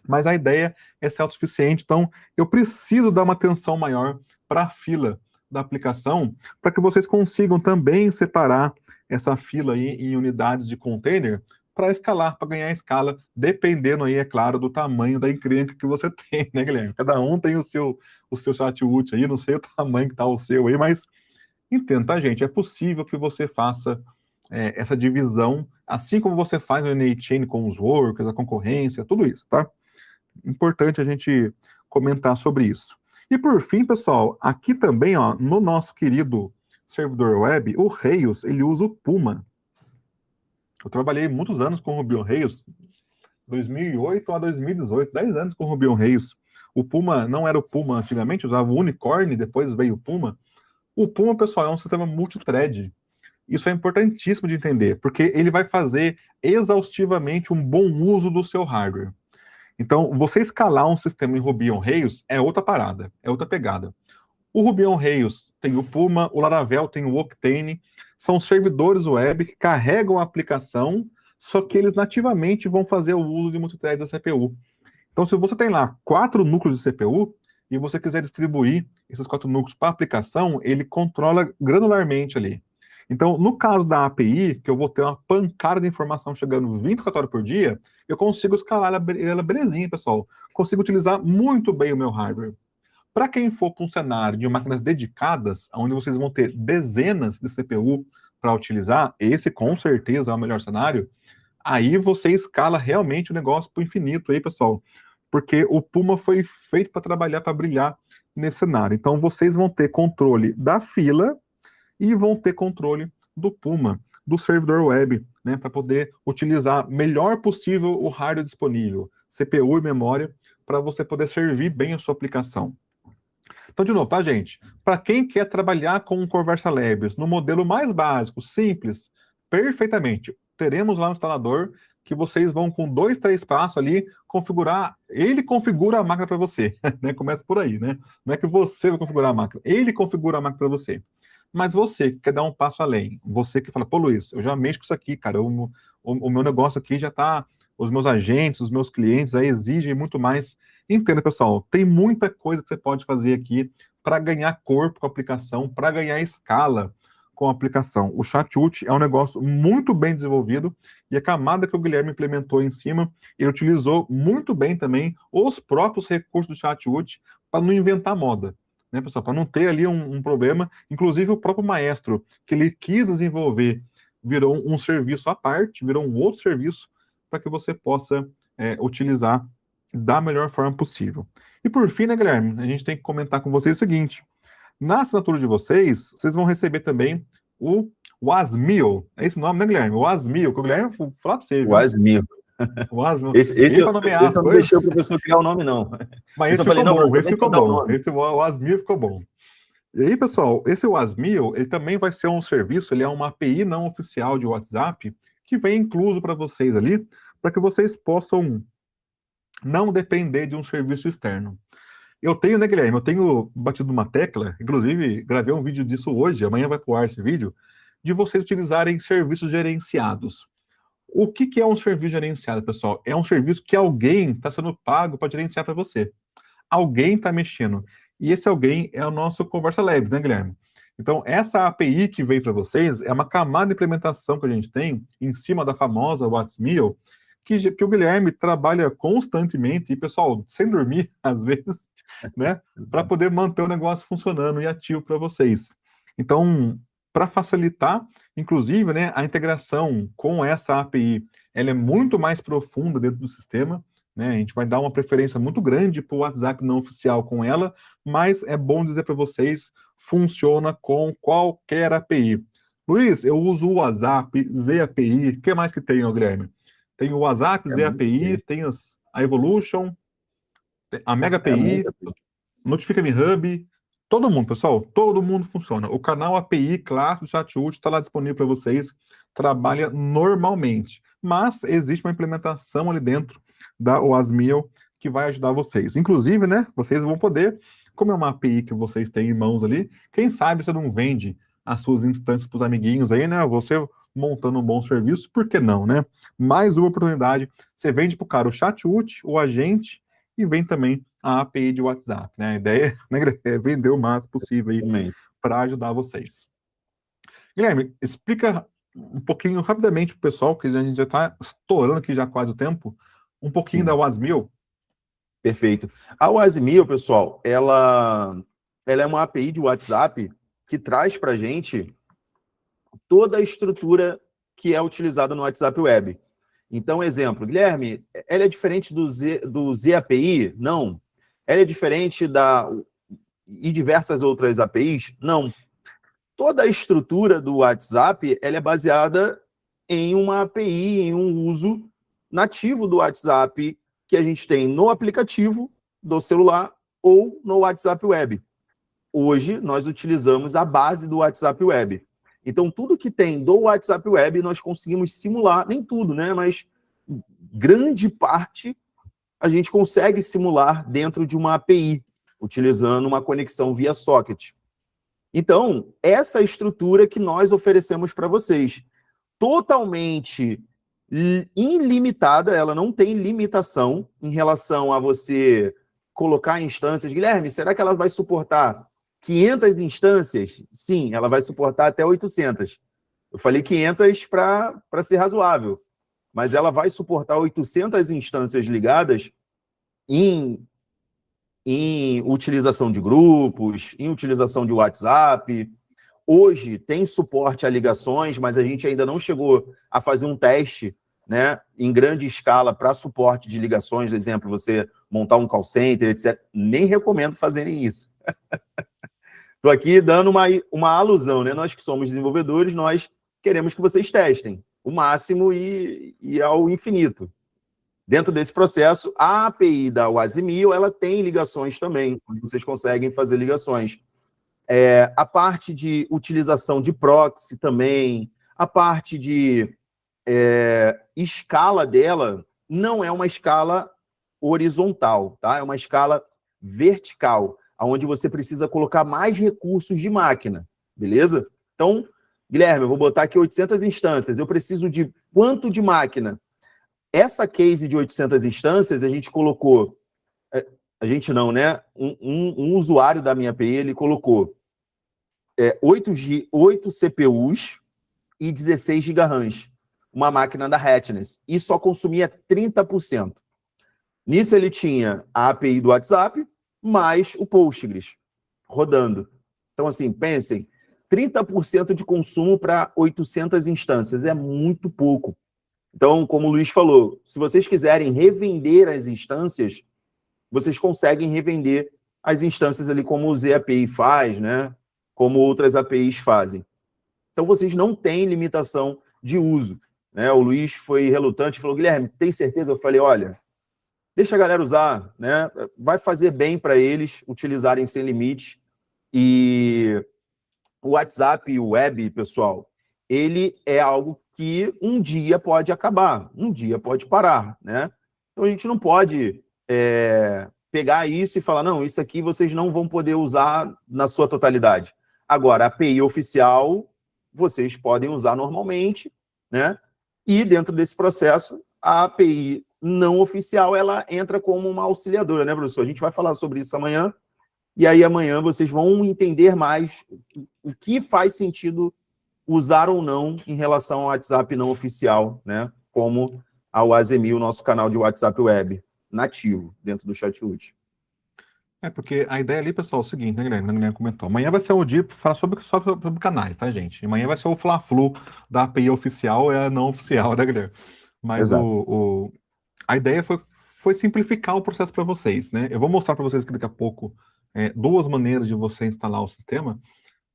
Mas a ideia é ser autossuficiente, então eu preciso dar uma atenção maior para a fila da aplicação, para que vocês consigam também separar essa fila aí em unidades de container para escalar, para ganhar escala, dependendo aí, é claro, do tamanho da encrenca que você tem, né, Guilherme? Cada um tem o seu chat-ut aí, não sei o tamanho que está o seu aí, mas entenda, tá, gente? É possível que você faça essa divisão, assim como você faz no NHN com os workers, a concorrência, tudo isso, tá? Importante a gente comentar sobre isso. E por fim, pessoal, aqui também, ó, no nosso querido servidor web, o Rails, ele usa o Puma. Eu trabalhei muitos anos com o Ruby on Rails, 2008 a 2018, 10 anos com o Ruby on Rails. O Puma não era o Puma antigamente, usava o Unicorn, depois veio o Puma. O Puma, pessoal, é um sistema multithread. Isso é importantíssimo de entender, porque ele vai fazer exaustivamente um bom uso do seu hardware. Então, você escalar um sistema em Ruby on Rails é outra parada, é outra pegada. O Ruby on Rails tem o Puma, o Laravel tem o Octane, são servidores web que carregam a aplicação, só que eles nativamente vão fazer o uso de multithread da CPU. Então, se você tem lá 4 núcleos de CPU e você quiser distribuir esses 4 núcleos para a aplicação, ele controla granularmente ali. Então, no caso da API, que eu vou ter uma pancada de informação chegando 24 horas por dia, eu consigo escalar ela belezinha, pessoal. Consigo utilizar muito bem o meu hardware. Para quem for para um cenário de máquinas dedicadas, onde vocês vão ter dezenas de CPU para utilizar, esse com certeza é o melhor cenário, aí você escala realmente o negócio para o infinito aí, pessoal. Porque o Puma foi feito para trabalhar, para brilhar nesse cenário. Então vocês vão ter controle da fila e vão ter controle do Puma, do servidor web, né, para poder utilizar melhor possível o hardware disponível, CPU e memória, para você poder servir bem a sua aplicação. Então, de novo, tá, gente? Para quem quer trabalhar com o Conversa Labs no modelo mais básico, simples, perfeitamente, teremos lá um instalador que vocês vão com 2, 3 passos ali configurar. Ele configura a máquina para você, né? Começa por aí, né? Não é que você vai configurar a máquina, ele configura a máquina para você. Mas você que quer dar um passo além, você que fala, pô, Luiz, eu já mexo com isso aqui, cara, o meu negócio aqui já está, os meus agentes, os meus clientes aí exigem muito mais. Entenda, pessoal, tem muita coisa que você pode fazer aqui para ganhar corpo com a aplicação, para ganhar escala com a aplicação. O chat-ut é um negócio muito bem desenvolvido e a camada que o Guilherme implementou em cima, ele utilizou muito bem também os próprios recursos do chat-ut para não inventar moda, né, pessoal? Para não ter ali um problema. Inclusive, o próprio maestro que ele quis desenvolver virou um serviço à parte, virou um outro serviço para que você possa utilizar da melhor forma possível. E por fim, né, Guilherme, a gente tem que comentar com vocês o seguinte: na assinatura de vocês, vocês vão receber também o Wasmil. É esse o nome, né, Guilherme? O Wasmil, que o Guilherme vou falar para você, viu? Wasmil. O Wasmil. Esse para nomear eu não coisas. deixei o professor criar o nome, não. Mas esse ficou bom, esse ficou bom. Esse Wasmil ficou bom. E aí, pessoal, esse Wasmil, ele também vai ser um serviço, ele é uma API não oficial de WhatsApp, que vem incluso para vocês ali, para que vocês possam não depender de um serviço externo. Eu tenho, né, Guilherme? Eu tenho batido uma tecla, inclusive gravei um vídeo disso hoje, amanhã vai pro ar esse vídeo, de vocês utilizarem serviços gerenciados. O que que é um serviço gerenciado, pessoal? É um serviço que alguém está sendo pago para gerenciar para você. Alguém está mexendo. E esse alguém é o nosso Conversa Labs, né, Guilherme? Então, essa API que veio para vocês é uma camada de implementação que a gente tem em cima da famosa WhatsMeal, que o Guilherme trabalha constantemente, e, pessoal, sem dormir, às vezes, né, para poder manter o negócio funcionando e ativo para vocês. Então, para facilitar, inclusive, né, a integração com essa API, ela é muito mais profunda dentro do sistema, né? A gente vai dar uma preferência muito grande para o WhatsApp não oficial com ela, mas é bom dizer para vocês, funciona com qualquer API. Luiz, eu uso o WhatsApp, ZAPI, o que mais que tem, ó, Guilherme? Tem o WhatsApp, ZAPI, tem a Evolution, a Mega API, Notifica Me Hub, todo mundo, pessoal, todo mundo funciona. O canal API clássico do ChatUt está lá disponível para vocês, trabalha normalmente, mas existe uma implementação ali dentro da Wasmio que vai ajudar vocês. Inclusive, né, vocês vão poder, como é uma API que vocês têm em mãos ali, quem sabe você não vende as suas instâncias para os amiguinhos aí, né? Você montando um bom serviço, por que não, né? Mais uma oportunidade, você vende para o cara o ChatUt, o agente, e vem também a API de WhatsApp, né? A ideia, né, é vender o máximo possível aí para ajudar vocês. Guilherme, explica um pouquinho rapidamente para o pessoal, que a gente já está estourando aqui já quase o tempo, um pouquinho da Wasmio. Perfeito. A Wasmio, pessoal, ela é uma API de WhatsApp que traz para a gente toda a estrutura que é utilizada no WhatsApp Web. Então, exemplo, Guilherme, ela é diferente do ZAPI? Não. Ela é diferente e diversas outras APIs? Não. Toda a estrutura do WhatsApp ela é baseada em uma API, em um uso nativo do WhatsApp que a gente tem no aplicativo do celular ou no WhatsApp Web. Hoje, nós utilizamos a base do WhatsApp Web. Então, tudo que tem do WhatsApp Web, nós conseguimos simular, nem tudo, né? Mas grande parte a gente consegue simular dentro de uma API, utilizando uma conexão via socket. Então, essa é a estrutura que nós oferecemos para vocês. Totalmente ilimitada, ela não tem limitação em relação a você colocar instâncias. Guilherme, será que ela vai suportar 500 instâncias? Sim, ela vai suportar até 800. Eu falei 500 para ser razoável, mas ela vai suportar 800 instâncias ligadas em utilização de grupos, em utilização de WhatsApp. Hoje tem suporte a ligações, mas a gente ainda não chegou a fazer um teste, né, em grande escala para suporte de ligações, por exemplo, você montar um call center, etc. Nem recomendo fazerem isso. Estou aqui dando uma alusão, né? Nós que somos desenvolvedores, nós queremos que vocês testem o máximo e ao infinito. Dentro desse processo, a API da Wasmio, ela tem ligações também, onde vocês conseguem fazer ligações. A parte de utilização de proxy também, a parte de escala dela não é uma escala horizontal, tá? É uma escala vertical, onde você precisa colocar mais recursos de máquina, beleza? Então, Guilherme, eu vou botar aqui 800 instâncias, eu preciso de quanto de máquina? Essa case de 800 instâncias, a gente colocou, a gente não, né? Um usuário da minha API, ele colocou 8 CPUs e 16 GB RAMs, uma máquina da Hatness, e só consumia 30%. Nisso ele tinha a API do WhatsApp, mais o Postgres rodando. Então, assim, pensem, 30% de consumo para 800 instâncias é muito pouco. Então, como o Luiz falou, se vocês quiserem revender as instâncias, vocês conseguem revender as instâncias ali como o ZAPI faz, né? Como outras APIs fazem. Então, vocês não têm limitação de uso, né? O Luiz foi relutante e falou, Guilherme, tem certeza? Eu falei, olha, deixa a galera usar, né? Vai fazer bem para eles utilizarem sem limites. E o WhatsApp e o web, pessoal, ele é algo que um dia pode acabar, um dia pode parar, né? Então a gente não pode pegar isso e falar, não, isso aqui vocês não vão poder usar na sua totalidade. Agora, a API oficial, vocês podem usar normalmente, né? E dentro desse processo, a API não oficial, ela entra como uma auxiliadora, né, professor? A gente vai falar sobre isso amanhã, e aí amanhã vocês vão entender mais o que faz sentido usar ou não em relação ao WhatsApp não oficial, né? Como a Wazemi, o nosso canal de WhatsApp web nativo dentro do ChatWood. Porque a ideia ali, pessoal, é o seguinte, né, Guilherme? A Guilherme comentou. Amanhã vai ser o dia para falar sobre canais, tá, gente? Amanhã vai ser o Fla-Flu da API oficial e a não oficial, né, Guilherme? Mas Exato. a ideia foi simplificar o processo para vocês, né? Eu vou mostrar para vocês aqui daqui a pouco duas maneiras de você instalar o sistema,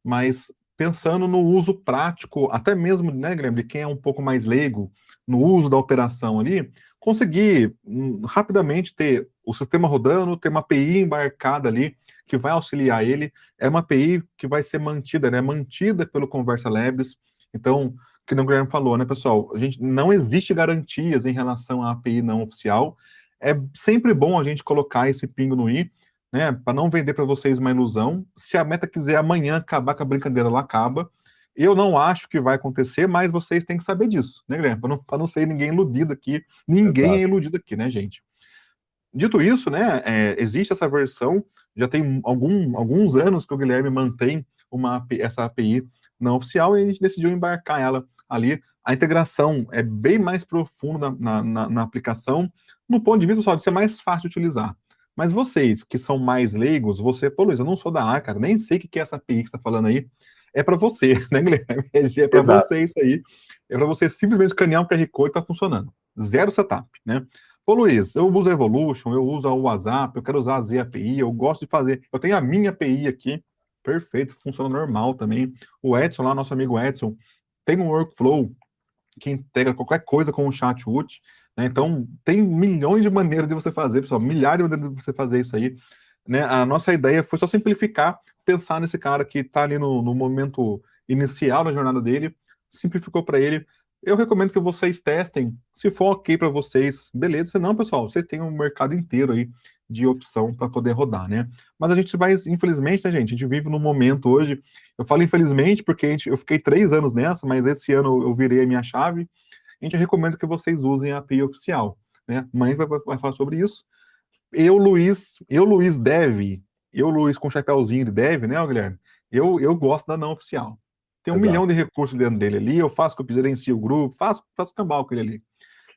mas pensando no uso prático, até mesmo, né, Guilherme, de quem é um pouco mais leigo no uso da operação ali, conseguir rapidamente ter o sistema rodando, ter uma API embarcada ali que vai auxiliar ele. É uma API que vai ser mantida, né? Mantida pelo Conversa Labs. Então, que o Guilherme falou, né, pessoal? A gente não existe garantias em relação à API não oficial. É sempre bom a gente colocar esse pingo no i, né? Para não vender para vocês uma ilusão. Se a meta quiser amanhã acabar com a brincadeira, ela acaba. Eu não acho que vai acontecer, mas vocês têm que saber disso, né, Guilherme? Para não ser ninguém iludido aqui. Ninguém é Exato. iludido aqui, né, gente? Dito isso, né, existe essa versão, já tem alguns anos que o Guilherme mantém essa API não oficial e a gente decidiu embarcar ela ali. A integração é bem mais profunda na aplicação, no ponto de vista só de ser mais fácil de utilizar. Mas vocês que são mais leigos, pô, Luiz, eu não sou da área, cara, nem sei o que é essa API que você está falando aí. É para você, né, Guilherme? É para Exato. você isso aí. É para você simplesmente escanear um QR Code e está funcionando. Zero setup, né? Ô Luiz, eu uso a Evolution, eu uso o WhatsApp, eu quero usar a ZAPI, eu gosto de fazer. Eu tenho a minha API aqui, perfeito, funciona normal também. O Edson, lá, nosso amigo Edson, tem um workflow que integra qualquer coisa com o ChatWoot, né? Então, tem milhões de maneiras de você fazer, pessoal, milhares de maneiras de você fazer isso aí, né? A nossa ideia foi só simplificar, pensar nesse cara que está ali no momento inicial da jornada dele, simplificou para ele. Eu recomendo que vocês testem, se for ok para vocês, beleza. Se não, pessoal, vocês têm um mercado inteiro aí de opção para poder rodar, né? Mas a gente vai, infelizmente, né, gente? A gente vive num momento hoje. Eu falo infelizmente porque eu fiquei 3 anos nessa, mas esse ano eu virei a minha chave. A gente recomenda que vocês usem a API oficial, né? Amanhã vai falar sobre isso. Eu, Luiz com chapéuzinho de dev, né, Guilherme? Eu gosto da não oficial. Tem 1 milhão Exato. de recursos dentro dele ali, eu faço que eu gerencio o grupo, faço cambal com ele ali.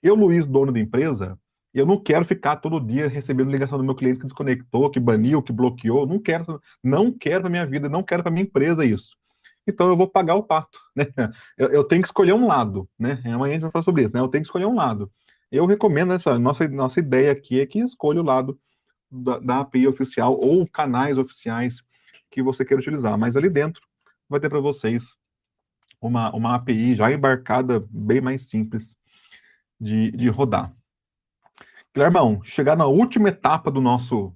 Eu, Luiz, dono da empresa, eu não quero ficar todo dia recebendo ligação do meu cliente que desconectou, que baniu, que bloqueou. Não quero para minha vida, não quero para minha empresa isso. Então eu vou pagar o pato, né? Eu tenho que escolher um lado, né? Amanhã a gente vai falar sobre isso, né? Eu tenho que escolher um lado. Eu recomendo, né, pessoal, nossa ideia aqui é que escolha o lado da API oficial ou canais oficiais que você queira utilizar. Mas ali dentro vai ter para vocês uma API já embarcada, bem mais simples de rodar. Guilhermão, chegar na última etapa do nosso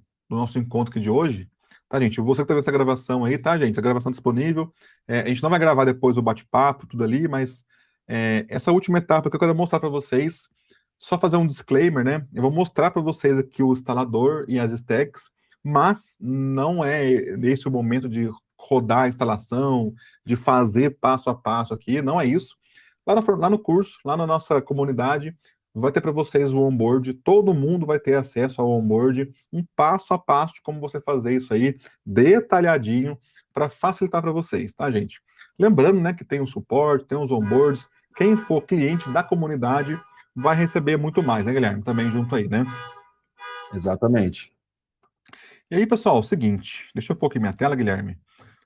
encontro aqui de hoje, tá, gente? Você que tá vendo essa gravação aí, tá, gente? A gravação disponível. A gente não vai gravar depois o bate-papo, tudo ali, mas essa última etapa que eu quero mostrar para vocês, só fazer um disclaimer, né? Eu vou mostrar para vocês aqui o instalador e as stacks, mas não é esse o momento de rodar a instalação, de fazer passo a passo aqui, não é isso. Lá no curso, lá na nossa comunidade, vai ter para vocês o onboard, todo mundo vai ter acesso ao onboard, um passo a passo de como você fazer isso aí, detalhadinho, para facilitar para vocês, tá, gente? Lembrando, né, que tem o suporte, tem os onboards, quem for cliente da comunidade vai receber muito mais, né, Guilherme? Também junto aí, né? Exatamente. E aí, pessoal, é o seguinte, deixa eu pôr aqui minha tela, Guilherme.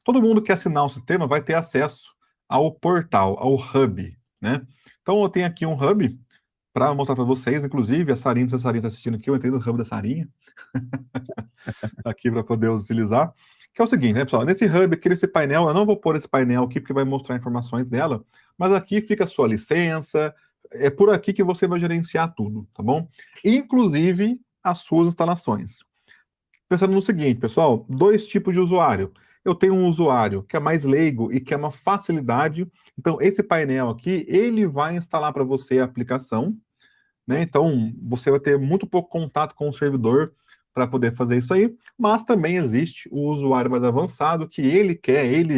Todo mundo que assinar o sistema vai ter acesso ao portal, ao hub, né? Então, eu tenho aqui um hub para mostrar para vocês, inclusive, se a Sarinha está assistindo aqui, eu entrei no hub da Sarinha, aqui para poder utilizar, que é o seguinte, né, pessoal? Nesse hub, aqui nesse painel, eu não vou pôr esse painel aqui porque vai mostrar informações dela, mas aqui fica a sua licença, é por aqui que você vai gerenciar tudo, tá bom? Inclusive as suas instalações. Pensando no seguinte, pessoal, 2 tipos de usuário. Eu tenho um usuário que é mais leigo e quer uma facilidade. Então, esse painel aqui, ele vai instalar para você a aplicação, né? Então, você vai ter muito pouco contato com o servidor para poder fazer isso aí, mas também existe o usuário mais avançado, que ele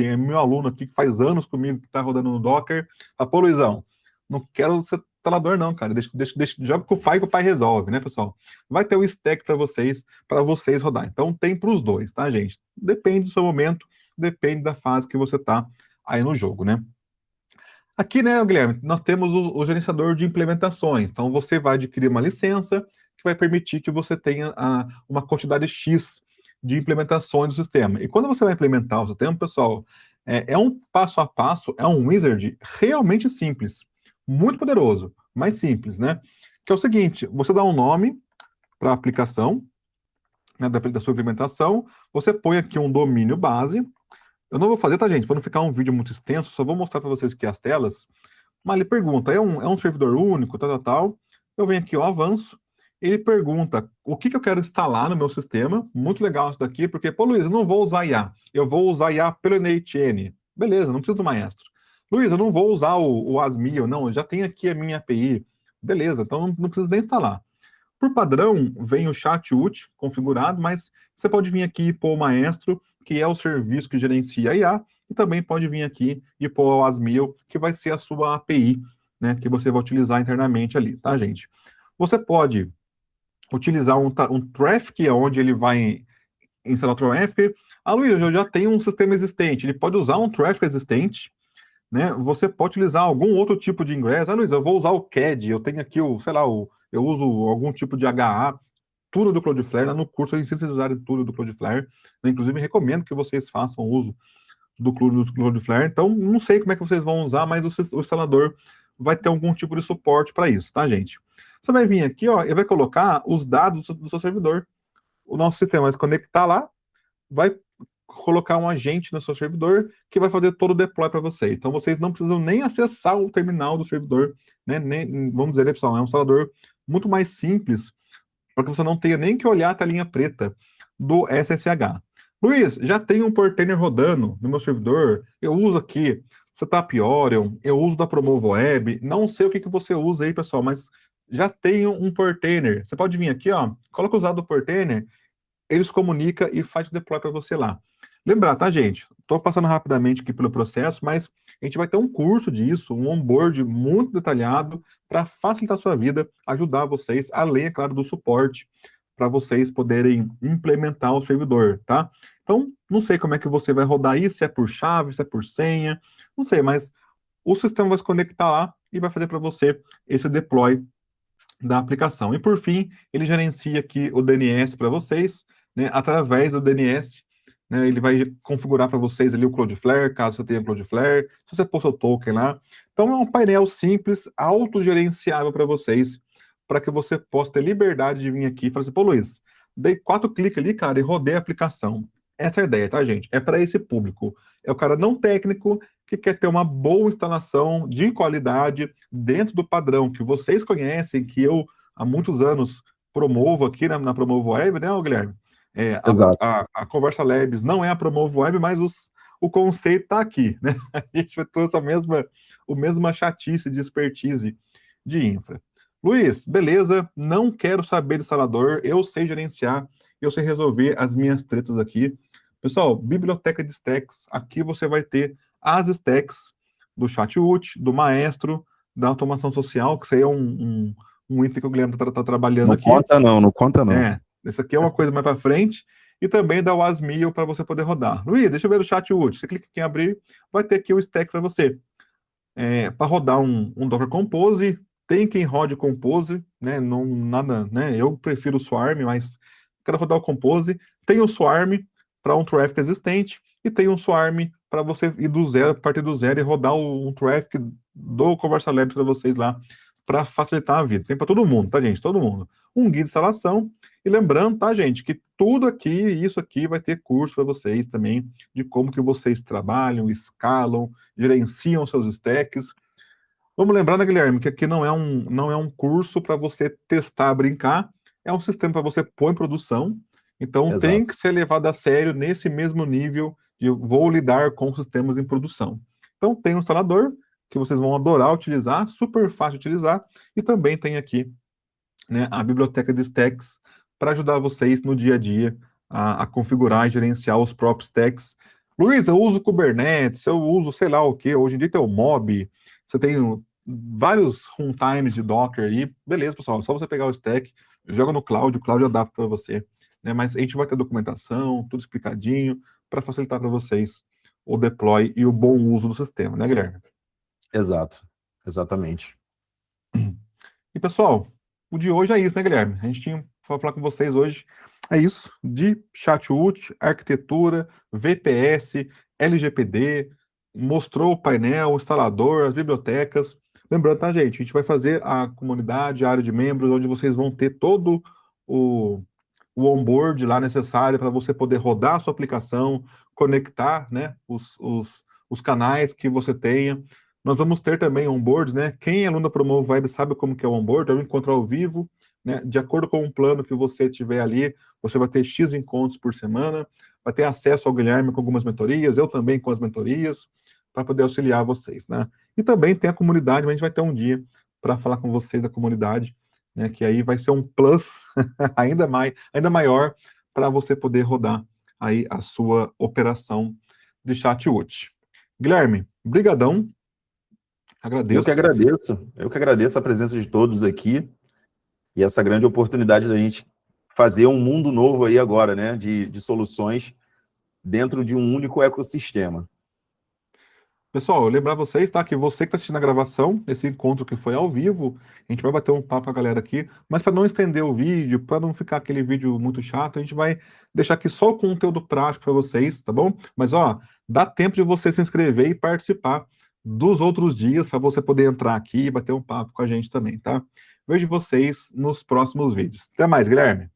é meu aluno aqui, que faz anos comigo, que está rodando no Docker, fala, pô, Luizão, não quero ser instalador não, cara, joga com o pai que o pai resolve, né, pessoal? Vai ter o stack para vocês rodar. Então tem para os dois, tá, gente? Depende do seu momento, depende da fase que você tá aí no jogo, né? Aqui, né, Guilherme, nós temos o gerenciador de implementações. Então, você vai adquirir uma licença que vai permitir que você tenha uma quantidade X de implementações do sistema. E quando você vai implementar o sistema, pessoal, é um passo a passo, é um wizard realmente simples, muito poderoso, mas simples, né? Que é o seguinte: você dá um nome para a aplicação, né, da sua implementação, você põe aqui um domínio base. Eu não vou fazer, tá, gente? Para não ficar um vídeo muito extenso, só vou mostrar para vocês aqui as telas. Mas ele pergunta, é um servidor único, tal, tal, tal. Eu venho aqui, ó, avanço. Ele pergunta o que eu quero instalar no meu sistema. Muito legal isso daqui, porque, pô, Luiz, eu não vou usar IA. Eu vou usar IA pelo NHN. Beleza, não preciso do Maestro. Luiz, eu não vou usar o Asmio. Não, eu já tenho aqui a minha API. Beleza, então não preciso nem instalar. Por padrão, vem o ChatUT configurado, mas você pode vir aqui e pôr o Maestro, que é o serviço que gerencia a IA, e também pode vir aqui e pôr o Asmio, que vai ser a sua API, né, que você vai utilizar internamente ali, tá, gente? Você pode utilizar um traffic, onde ele vai instalar o traffic. Ah, Luiz, eu já tenho um sistema existente. Ele pode usar um traffic existente, né? Você pode utilizar algum outro tipo de ingresso. Ah, Luiz, eu vou usar o CAD, eu tenho aqui sei lá, eu uso algum tipo de HA, tudo do Cloudflare. Lá no curso eu ensino vocês a usarem tudo do Cloudflare, né? Inclusive recomendo que vocês façam uso do Cloudflare. Então, não sei como é que vocês vão usar, mas o instalador vai ter algum tipo de suporte para isso, tá, gente? Você vai vir aqui, ó, e vai colocar os dados do seu servidor. O nosso sistema vai se conectar lá, vai colocar um agente no seu servidor que vai fazer todo o deploy para vocês. Então, vocês não precisam nem acessar o terminal do servidor, né? Vamos dizer, pessoal, é um instalador muito mais simples, para que você não tenha nem que olhar a telinha preta do SSH. Luiz, já tem um portainer rodando no meu servidor, eu uso aqui Setup Orion, eu uso da Promovo Web, não sei o que você usa aí, pessoal, mas já tenho um portainer. Você pode vir aqui, ó, coloca o usado do portainer, eles comunicam e faz o deploy para você lá. Lembrar, tá, gente? Estou passando rapidamente aqui pelo processo, mas a gente vai ter um curso disso, um onboard muito detalhado para facilitar a sua vida, ajudar vocês, além, é claro, do suporte para vocês poderem implementar o servidor, tá? Então, não sei como é que você vai rodar isso, se é por chave, se é por senha, não sei, mas o sistema vai se conectar lá e vai fazer para você esse deploy da aplicação. E por fim, ele gerencia aqui o DNS para vocês, né, através do DNS, né, ele vai configurar para vocês ali o Cloudflare, caso você tenha Cloudflare, se você pôr seu token lá. Então é um painel simples, autogerenciável para vocês, para que você possa ter liberdade de vir aqui e falar assim, pô, Luiz, dei 4 cliques ali, cara, e rodei a aplicação. Essa é a ideia, tá, gente? É para esse público. É o cara não técnico que quer ter uma boa instalação de qualidade dentro do padrão que vocês conhecem, que eu há muitos anos promovo aqui na Promovo Web, né, Guilherme? Exato. A Conversa Labs não é a Promovo Web, mas o conceito está aqui, né? A gente trouxe o mesma chatice de expertise de infra. Luiz, beleza, não quero saber de instalador, eu sei gerenciar, eu sei resolver as minhas tretas aqui. Pessoal, biblioteca de stacks, aqui você vai ter as stacks do ChatUT, do Maestro, da automação social, que isso aí é um item que o Guilherme está trabalhando Não aqui. conta não, não conta não. Isso aqui é uma coisa mais para frente, e também da Wasmio para você poder rodar. Luiz, deixa eu ver o ChatUT. Você clica aqui em abrir, vai ter aqui o stack para você. Para rodar um Docker Compose, tem quem rode o Compose, né? Não, nada, né? Eu prefiro o Swarm, mas quero rodar o Compose. Tem o Swarm para um traffic existente, e tem um Swarm para você ir do zero, partir do zero e rodar um traffic do Conversa Lab para vocês lá, para facilitar a vida. Tem para todo mundo, tá, gente? Todo mundo. Um guia de instalação. E lembrando, tá, gente, que tudo aqui, isso aqui vai ter curso para vocês também, de como que vocês trabalham, escalam, gerenciam seus stacks. Vamos lembrar, né, Guilherme, que aqui não é um curso para você testar, brincar, é um sistema para você pôr em produção. Então tem Exato. que ser levado a sério nesse mesmo nível de vou lidar com sistemas em produção. Então tem um instalador que vocês vão adorar utilizar, super fácil de utilizar, e também tem aqui, né, a biblioteca de stacks para ajudar vocês no dia a dia a configurar e gerenciar os próprios stacks. Luiz, eu uso Kubernetes, eu uso sei lá o que, hoje em dia tem o Mob, você tem vários runtimes de Docker aí, beleza, pessoal, é só você pegar o stack, joga no cloud, o cloud adapta para você, né? Mas a gente vai ter documentação, tudo explicadinho, para facilitar para vocês o deploy e o bom uso do sistema, né, Guilherme? Exato, exatamente. E, pessoal, o de hoje é isso, né, Guilherme? A gente tinha para falar com vocês hoje, é isso, de ChatWut, arquitetura, VPS, LGPD, mostrou o painel, o instalador, as bibliotecas. Lembrando, tá, gente? A gente vai fazer a comunidade, a área de membros, onde vocês vão ter todo o onboard lá necessário para você poder rodar a sua aplicação, conectar, né, os canais que você tenha. Nós vamos ter também onboards, né? Quem é aluno da Promove Web sabe como que é o onboard, é um encontro ao vivo, né? De acordo com o plano que você tiver ali, você vai ter X encontros por semana, vai ter acesso ao Guilherme com algumas mentorias, eu também com as mentorias, para poder auxiliar vocês, né? E também tem a comunidade, mas a gente vai ter um dia para falar com vocês da comunidade, né? Que aí vai ser um plus ainda maior para você poder rodar aí a sua operação de ChatWut. Guilherme, brigadão. Eu Agradeço. que agradeço a presença de todos aqui e essa grande oportunidade da gente fazer um mundo novo aí agora, né, de soluções dentro de um único ecossistema. Pessoal, eu lembrar vocês, tá? Que você que está assistindo a gravação, esse encontro que foi ao vivo, a gente vai bater um papo com a galera aqui, mas para não estender o vídeo, para não ficar aquele vídeo muito chato, a gente vai deixar aqui só o conteúdo prático para vocês, tá bom? Mas ó, dá tempo de você se inscrever e participar dos outros dias para você poder entrar aqui e bater um papo com a gente também, tá? Vejo vocês nos próximos vídeos. Até mais, Guilherme.